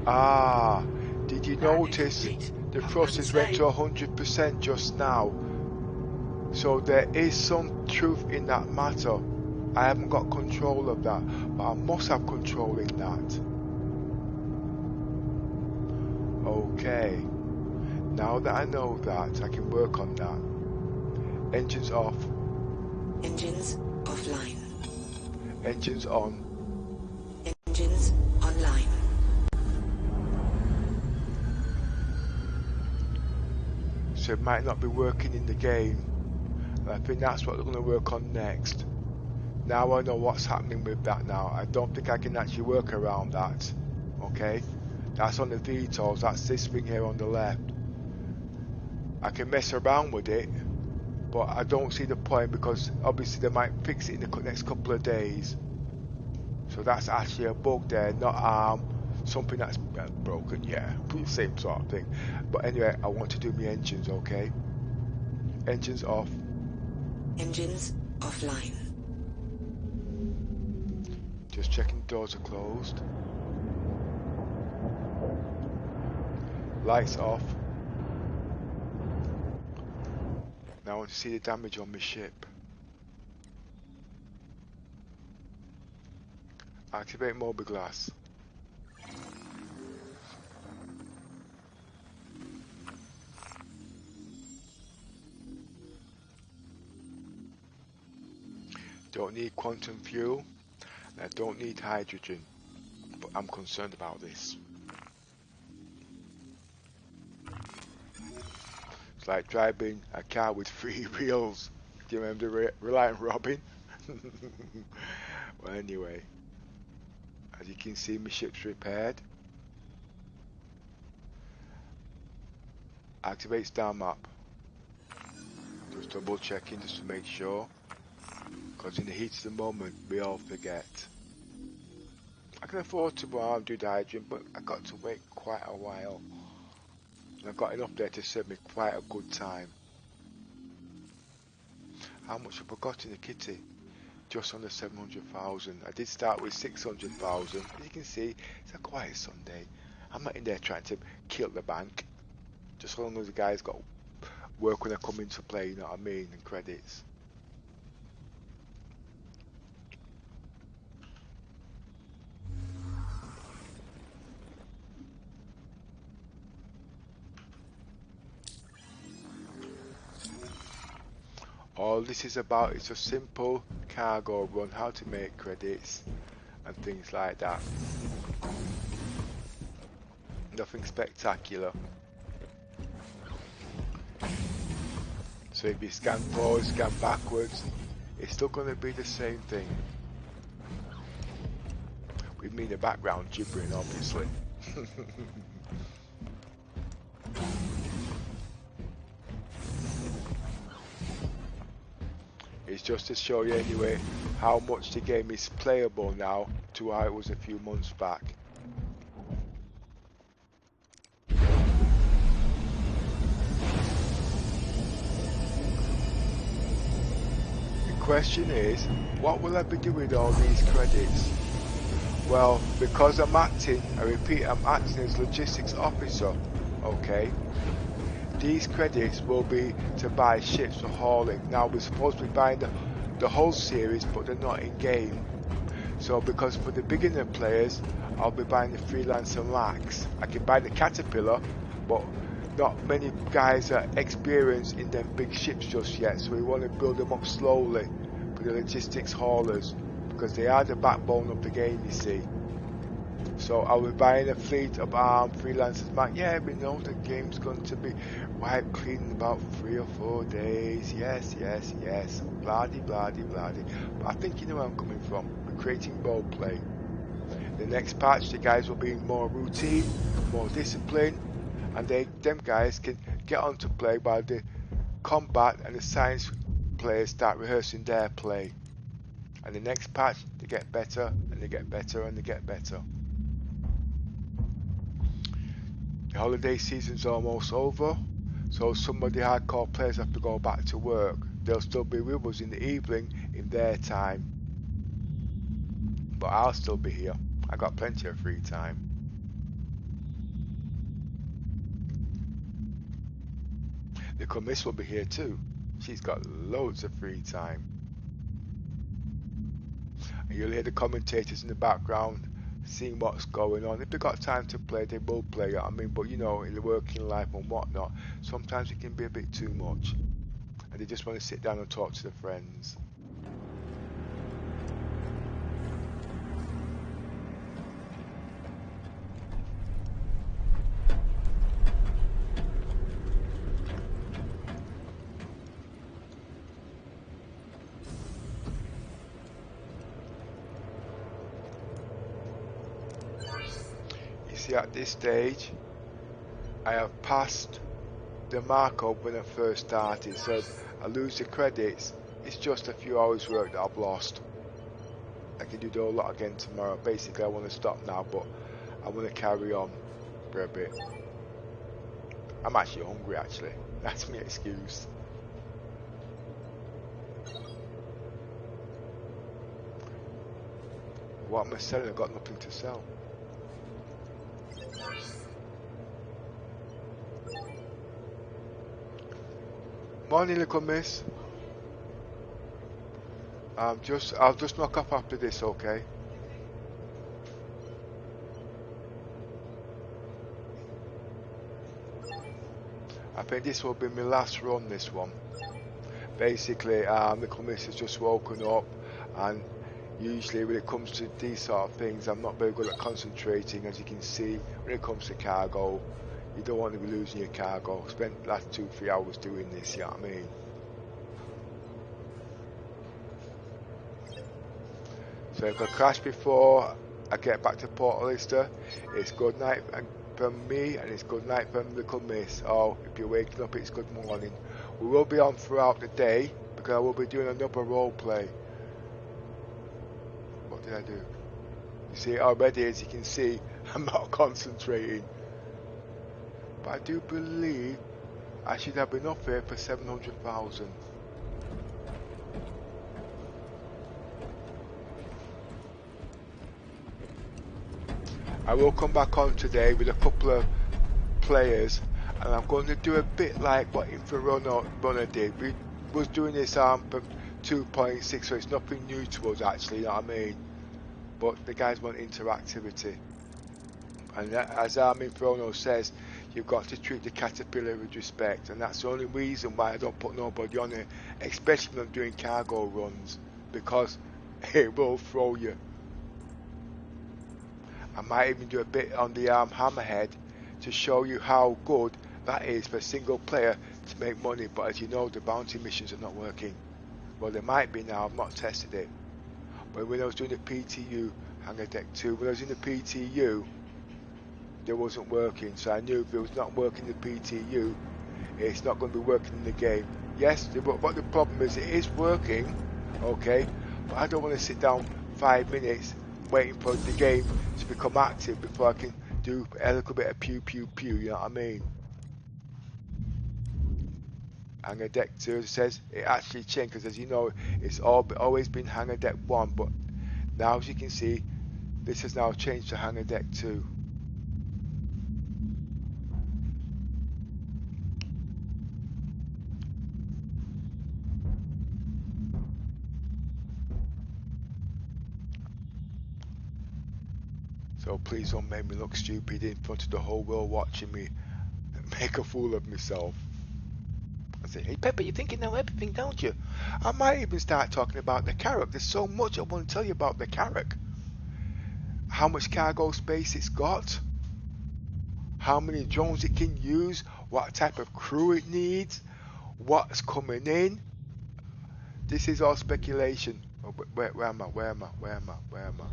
Ah, did you Landing notice complete. the What thrusters does it went say? to 100% just now? So there is some truth in that matter. I haven't got control of that, but I must have control in that. Okay, now that I know that, I can work on that. Engines off, Engines offline. engines on. Engines online. So it might not be working in the game. And I think that's what we're going to work on next. Now I know what's happening with that now. I don't think I can actually work around that. Okay? That's on the VTOLs. That's this thing here on the left. I can mess around with it, but I don't see the point because obviously they might fix it in the next couple of days. So that's actually a bug there, not something that's broken. Yeah, same sort of thing. But anyway, I want to do my engines, okay? Engines off. Engines offline. Just checking doors are closed. Lights off. Now I want to see the damage on my ship. Activate mobiGlas. Don't need quantum fuel. And I don't need hydrogen. But I'm concerned about this. It's like driving a car with 3 wheels. Do you remember Reliant Robin? Well, anyway. As you can see, my ship's repaired. Activate star map. Just double checking just to make sure. Because in the heat of the moment, we all forget. I can afford to do the hydrogen, but I got to wait quite a while. And I've got enough there to serve me quite a good time. How much have I got in the kitty? Just under 700,000. I did start with 600,000. As you can see, it's a quiet Sunday. I'm not in there trying to kill the bank. Just as long as the guys got work when I come into play, you know what I mean, and credits. All this is about is a simple cargo run, how to make credits and things like that. Nothing spectacular. So if you scan forward, scan backwards, it's still going to be the same thing. With me in the background gibbering, obviously. It's just to show you anyway how much the game is playable now to how it was a few months back. The question is, what will I be doing with all these credits? Well, because I'm acting, I repeat, I'm acting as logistics officer, okay? These credits will be to buy ships for hauling. Now we're supposed to be buying the whole series, but they're not in game. So because for the beginner players, I'll be buying the Freelancer Max. I can buy the Caterpillar, but not many guys are experienced in them big ships just yet. So we want to build them up slowly for the logistics haulers, because they are the backbone of the game, you see. So are we buying a fleet of Freelancers Max? Yeah, we know the game's going to be wiped clean in about 3 or 4 days. Yes, yes, yes. Bloody, bloody, bloody. But I think you know where I'm coming from. We're creating roleplay. The next patch, the guys will be more routine, more discipline, and them guys can get on to play while the combat and the science players start rehearsing their play. And the next patch, they get better, and they get better, and they get better. The holiday season's almost over, so some of the hardcore players have to go back to work. They'll still be with us in the evening in their time, but I'll still be here. I got plenty of free time. The Miss will be here too. She's got loads of free time. And you'll hear the commentators in the background seeing what's going on. If they've got time to play, they will play. I mean, but you know, in the working life and whatnot, sometimes it can be a bit too much. And they just want to sit down and talk to their friends. At this stage I have passed the markup when I first started, so if I lose the credits, it's just a few hours work that I've lost. I can do the whole lot again tomorrow. Basically I want to stop now, but I want to carry on for a bit. I'm actually hungry actually, that's my excuse. What am I selling? I've got nothing to sell. Morning, little miss. I'll just knock off after this, okay? I think this will be my last run, this one. Basically, little miss has just woken up, and usually when it comes to these sort of things, I'm not very good at concentrating. As you can see, when it comes to cargo, you don't want to be losing your cargo. Spent the last 2-3 hours doing this, you know what I mean? So if I crash before I get back to Port Lister, it's good night from me and it's good night from Little Miss. Oh, if you're waking up, it's good morning. We will be on throughout the day because I will be doing another role play. What did I do? You see, already, as you can see, I'm not concentrating. But I do believe I should have enough here for 700,000. I will come back on today with a couple of players, and I'm going to do a bit like what Runner did. We was doing this from 2.6, so it's nothing new to us actually, you know what I mean? But the guys want interactivity. And as Inferno says, you've got to treat the caterpillar with respect, and that's the only reason why I don't put nobody on it, especially when I'm doing cargo runs, because it will throw you. I might even do a bit on the hammerhead to show you how good that is for a single player to make money, but as you know, the bounty missions are not working. Well, they might be now, I've not tested it. But when I was doing the PTU, Hangar Deck 2, when I was in the PTU, it wasn't working, so I knew if it was not working in the PTU, it's not going to be working in the game. Yes, but the problem is it is working, okay, but I don't want to sit down 5 minutes waiting for the game to become active before I can do a little bit of pew pew pew, you know what I mean? Hangar Deck 2 says it actually changed, because as you know, it's always been Hangar Deck 1, but now as you can see, this has now changed to Hangar Deck 2. So please don't make me look stupid in front of the whole world watching me make a fool of myself. I say, hey Pepper, you think you know everything, don't you? I might even start talking about the Carrack. There's so much I want to tell you about the Carrack. How much cargo space it's got, how many drones it can use, what type of crew it needs, what's coming in. This is all speculation. Oh, where am I? Where am I? Where am I? Where am I?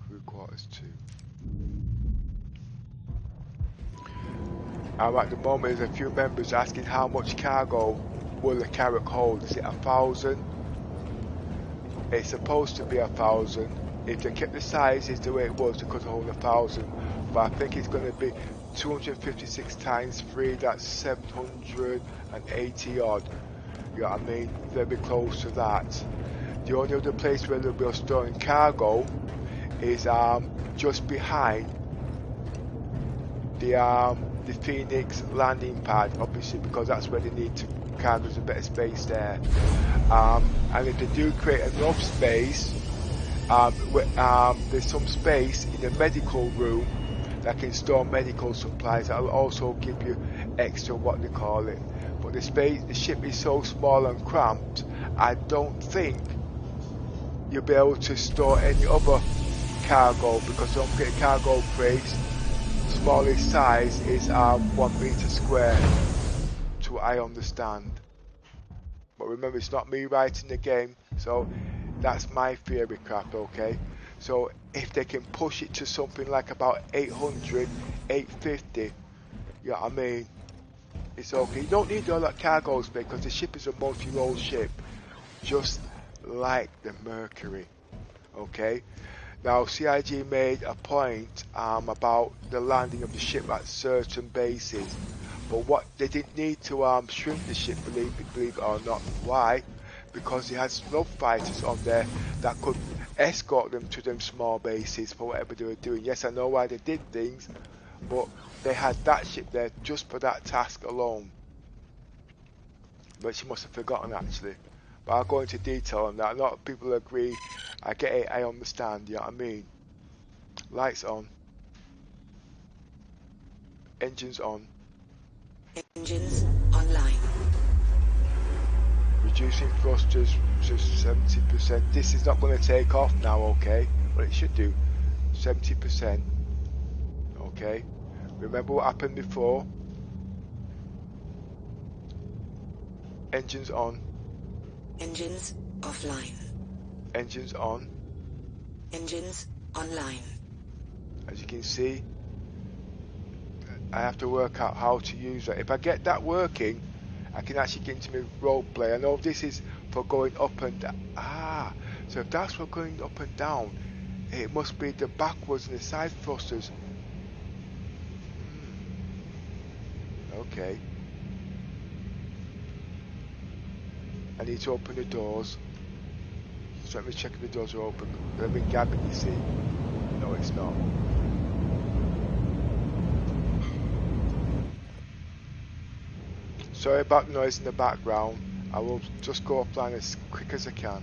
Crew quarters 2. At the moment, there's a few members asking how much cargo will the Carrack hold. Is it 1,000? It's supposed to be 1,000. If they kept the sizes the way it was, it could hold 1,000. But I think it's going to be 256 times 3. That's 780 odd. You know what I mean? Very close to that. The only other place where they'll be storing cargo is just behind the Phoenix landing pad, obviously, because that's where they need to cargo. There's a bit of space there. And if they do create enough space, there's some space in the medical room that can store medical supplies. That'll also give you extra, what they call it. But the ship is so small and cramped, I don't think you'll be able to store any other cargo, because don't forget cargo crates, smallest size is 1 meter square, to what I understand. But remember, it's not me writing the game, so that's my theory craft, okay? So if they can push it to something like about 800, 850, you know what I mean? It's okay. You don't need all that cargo space because the ship is a multi-role ship, just like the Mercury, okay? Now, CIG made a point about the landing of the ship at certain bases, but what they didn't need to shrink the ship, believe it or not. Why? Because they had snub fighters on there that could escort them to them small bases for whatever they were doing. Yes, I know why they did things, but they had that ship there just for that task alone. But she must have forgotten, actually. But I'll go into detail on that. A lot of people agree. I get it, I understand, you know what I mean? Lights on. Engines on. Engines online. Reducing thrusters to 70%. This is not going to take off now, okay? But it should do. 70%. Okay? Remember what happened before? Engines on. Engines offline. Engines on. Engines online. As you can see, I have to work out how to use that. If I get that working, I can actually get into my role play. I know this is for going up and down. So if that's for going up and down, it must be the backwards and the side thrusters. Okay. I need to open the doors. So let me check if the doors are open. They've been gabbing, you see. No, it's not. Sorry about the noise in the background. I will just go offline as quick as I can.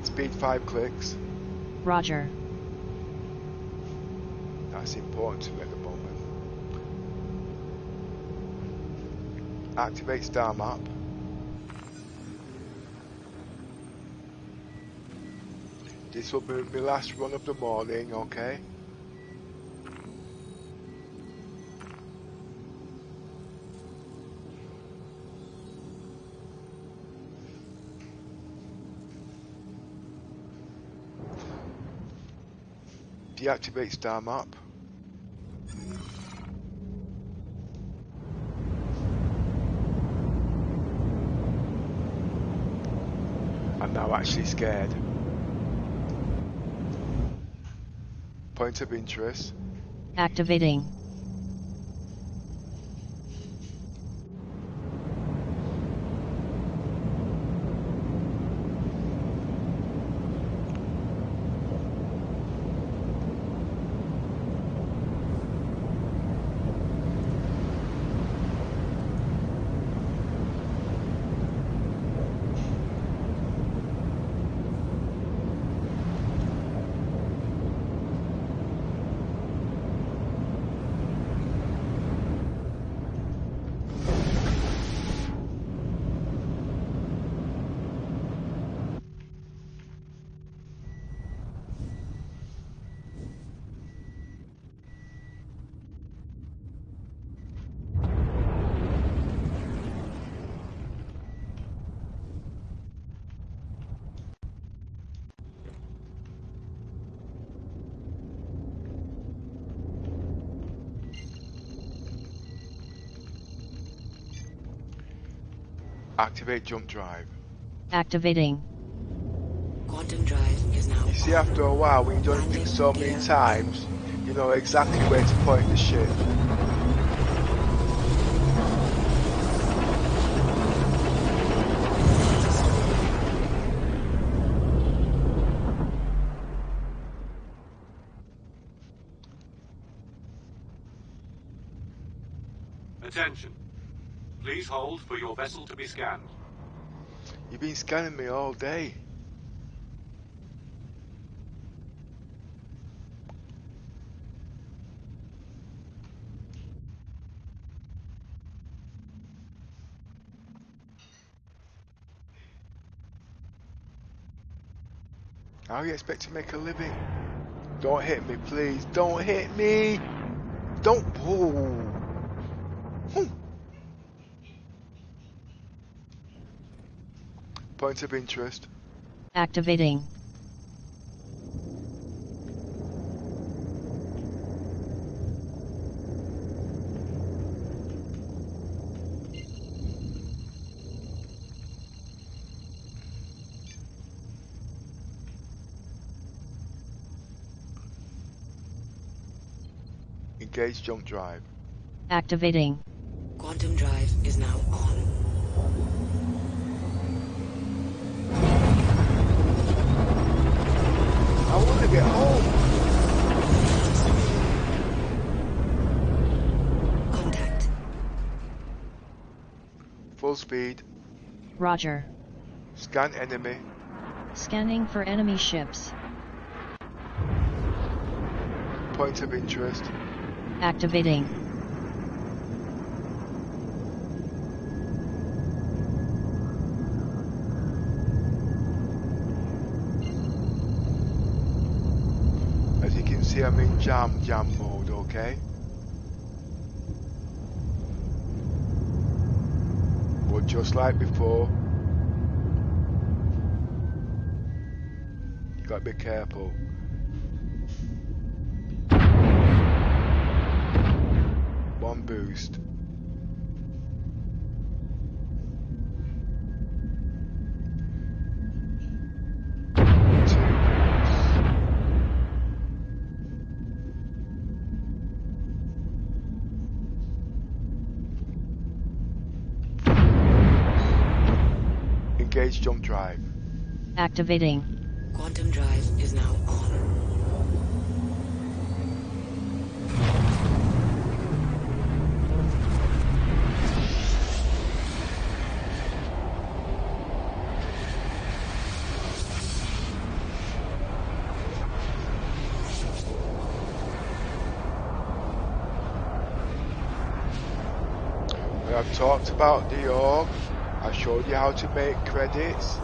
Speed 5 clicks. Roger. That's important to me at the moment. Activate star map. This will be my last run of the morning, okay? Deactivate star map. I'm now actually scared. Point of interest. Activating. Activate jump drive. Activating. Quantum drive is now You see, on. after a while, when you've done things so many times, you know exactly where to point the ship. Attention. Please hold for your vessel to be scanned. You've been scanning me all day. How do you expect to make a living? Don't hit me, please. Don't hit me. Don't. Whoa. Point of interest. Activating. Engage jump drive. Activating. Quantum drive is now on. I want to get home. Contact. Full speed. Roger. Scan enemy. Scanning for enemy ships. Point of interest. Activating. As you can see, I'm in jam mode, okay? But just like before, you gotta be careful. One boost. Engage jump drive. Activating. Quantum drive is now on. I've talked about the org. I showed you how to make credits.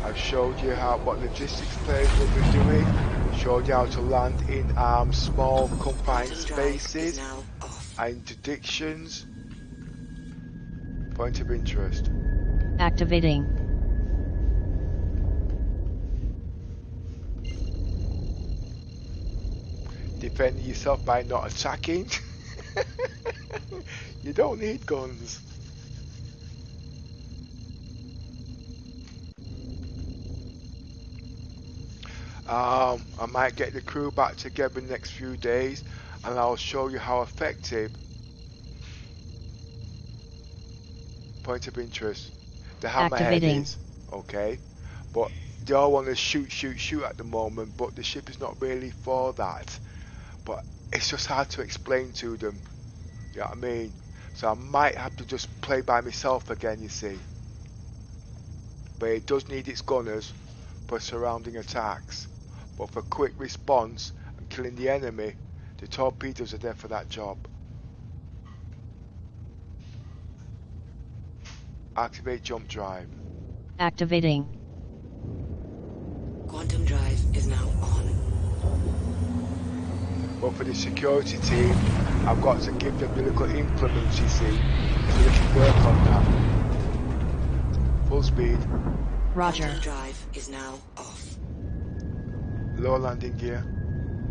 I've showed you what logistics players will be doing. Showed you how to land in small confined spaces and interdictions. Point of interest. Activating. Defending yourself by not attacking. You don't need guns. I might get the crew back together in the next few days and I'll show you how effective, point of interest, the hammerhead is, okay? But they all want to shoot at the moment, but the ship is not really for that. But it's just hard to explain to them, you know what I mean? So I might have to just play by myself again, you see. But it does need its gunners for surrounding attacks. But for quick response and killing the enemy, the torpedoes are there for that job. Activate jump drive. Activating. Quantum drive is now on. But for the security team, I've got to give them the little implements, you see, so they can work on that. Full speed. Roger. Quantum drive is now off. Lower landing gear.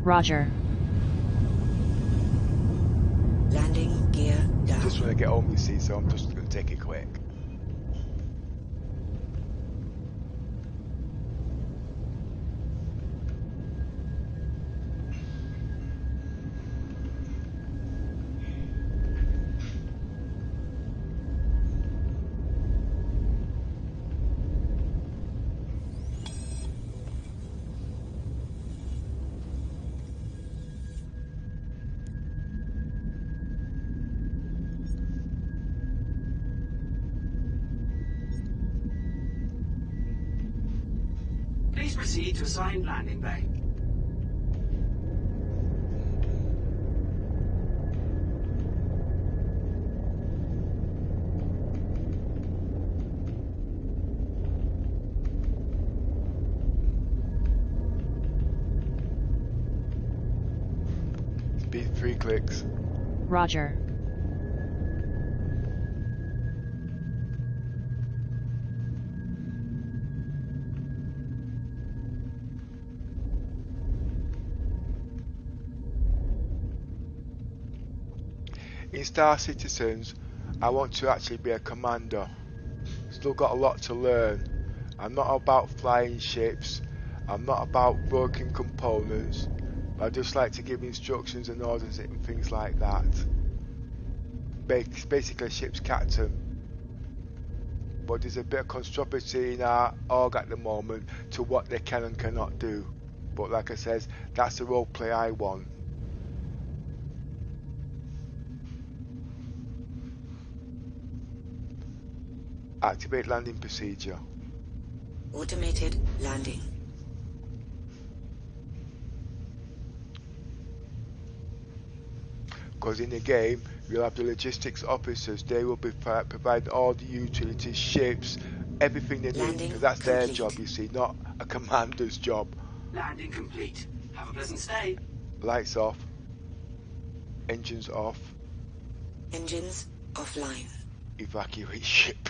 Roger. Landing gear down. Just want to get home, you see, so I'm just going to take it quick. Please proceed to assigned landing bay. Speed 3 clicks. Roger. In Star Citizens, I want to actually be a commander. Still got a lot to learn. I'm not about flying ships. I'm not about working components. I just like to give instructions and orders and things like that. Basically a ship's captain. But there's a bit of controversy in our org at the moment to what they can and cannot do. But like I says, that's the role play I want. Activate landing procedure. Automated landing. Because in the game, you'll have the logistics officers. They will be providing all the utilities, ships, everything they need. Because that's their job, you see, not a commander's job. Landing complete. Have a pleasant stay. Lights off. Engines off. Engines offline. Evacuate ship.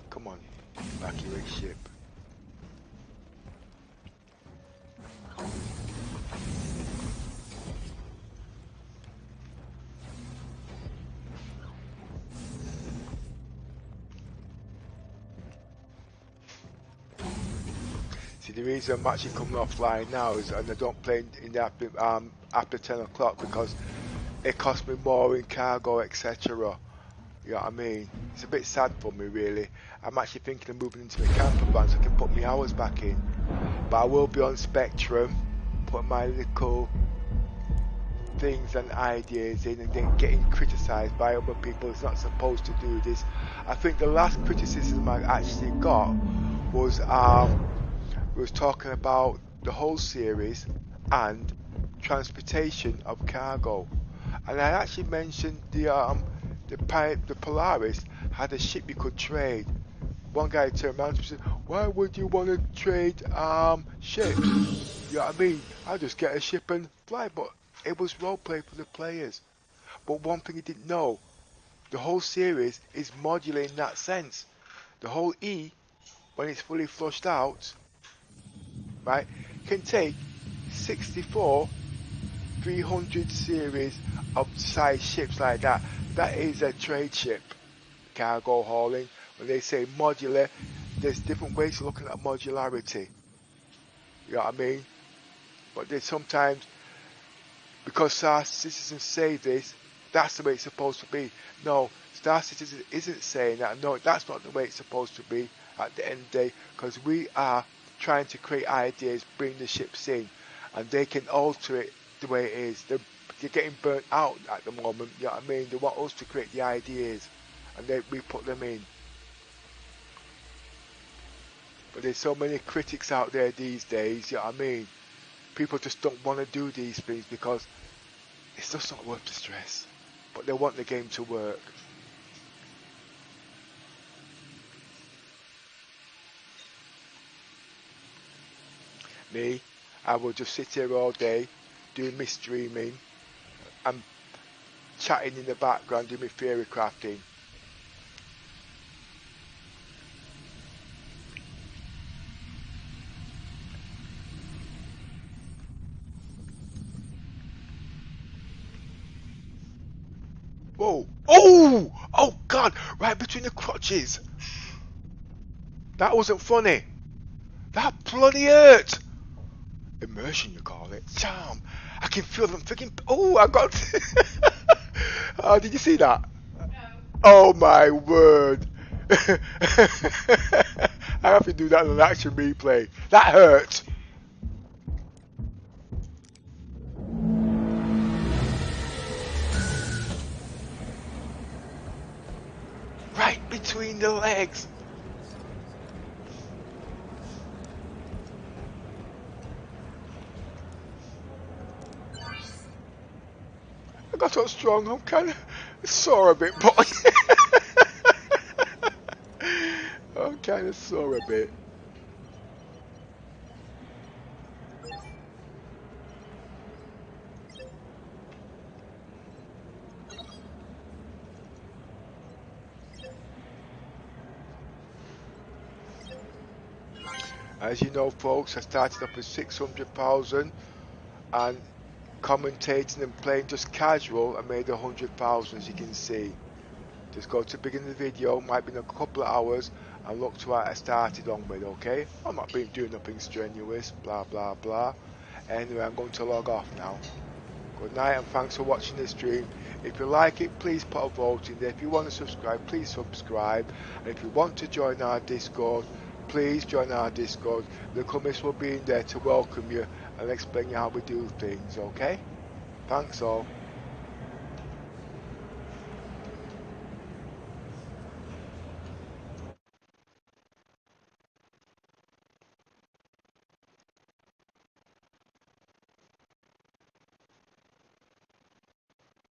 Come on, evacuate ship. See, the reason I'm actually coming offline now is, and I don't play in the after 10 o'clock because it costs me more in cargo, etc. You know what I mean? It's a bit sad for me, really. I'm actually thinking of moving into the camper van so I can put my hours back in. But I will be on Spectrum, put my little things and ideas in, and then getting criticised by other people. It's not supposed to do this. I think the last criticism I actually got was talking about the whole series and transportation of cargo, and I actually mentioned the Polaris had a ship you could trade. One guy turned around and said, "Why would you want to trade ships?" You know what I mean? I just get a ship and fly. But it was roleplay for the players. But one thing he didn't know, the whole series is modular in that sense. The whole E, when it's fully flushed out, right, can take 64 300 series of size ships like that. That is a trade ship. Cargo hauling. When they say modular, there's different ways of looking at modularity. You know what I mean? But there's sometimes, because Star Citizen say this, that's the way it's supposed to be. No, Star Citizen isn't saying that. No, that's not the way it's supposed to be at the end of the day, because we are trying to create ideas, bring the ships in, and they can alter it the way it is. They're getting burnt out at the moment, you know what I mean? They want us to create the ideas, and we put them in. But there's so many critics out there these days, you know what I mean? People just don't want to do these things because it's just not worth the stress. But they want the game to work. Me, I will just sit here all day, doing my streaming, and chatting in the background, doing my theory crafting. Whoa! Oh! Oh God! Right between the crotches. That wasn't funny. That bloody hurt. Immersion, you call it? Damn! I can feel them freaking. Oh, I got. Oh, did you see that? No. Oh my word! I have to do that on an action replay. That hurt. Right between the legs. I got so strong, I'm kind of sore a bit, but I'm kind of sore a bit. As you know, folks, I started off with 600,000 and commentating and playing just casual. I made 100,000, as you can see. Just go to the beginning of the video, might be in a couple of hours, and look to what I started on with, okay? I'm not doing nothing strenuous, blah blah blah. Anyway, I'm going to log off now. Good night and thanks for watching the stream. If you like it, please put a vote in there. If you want to subscribe, please subscribe. And if you want to join our Discord, please join our Discord. The comments will be in there to welcome you and explain you how we do things, okay? Thanks all.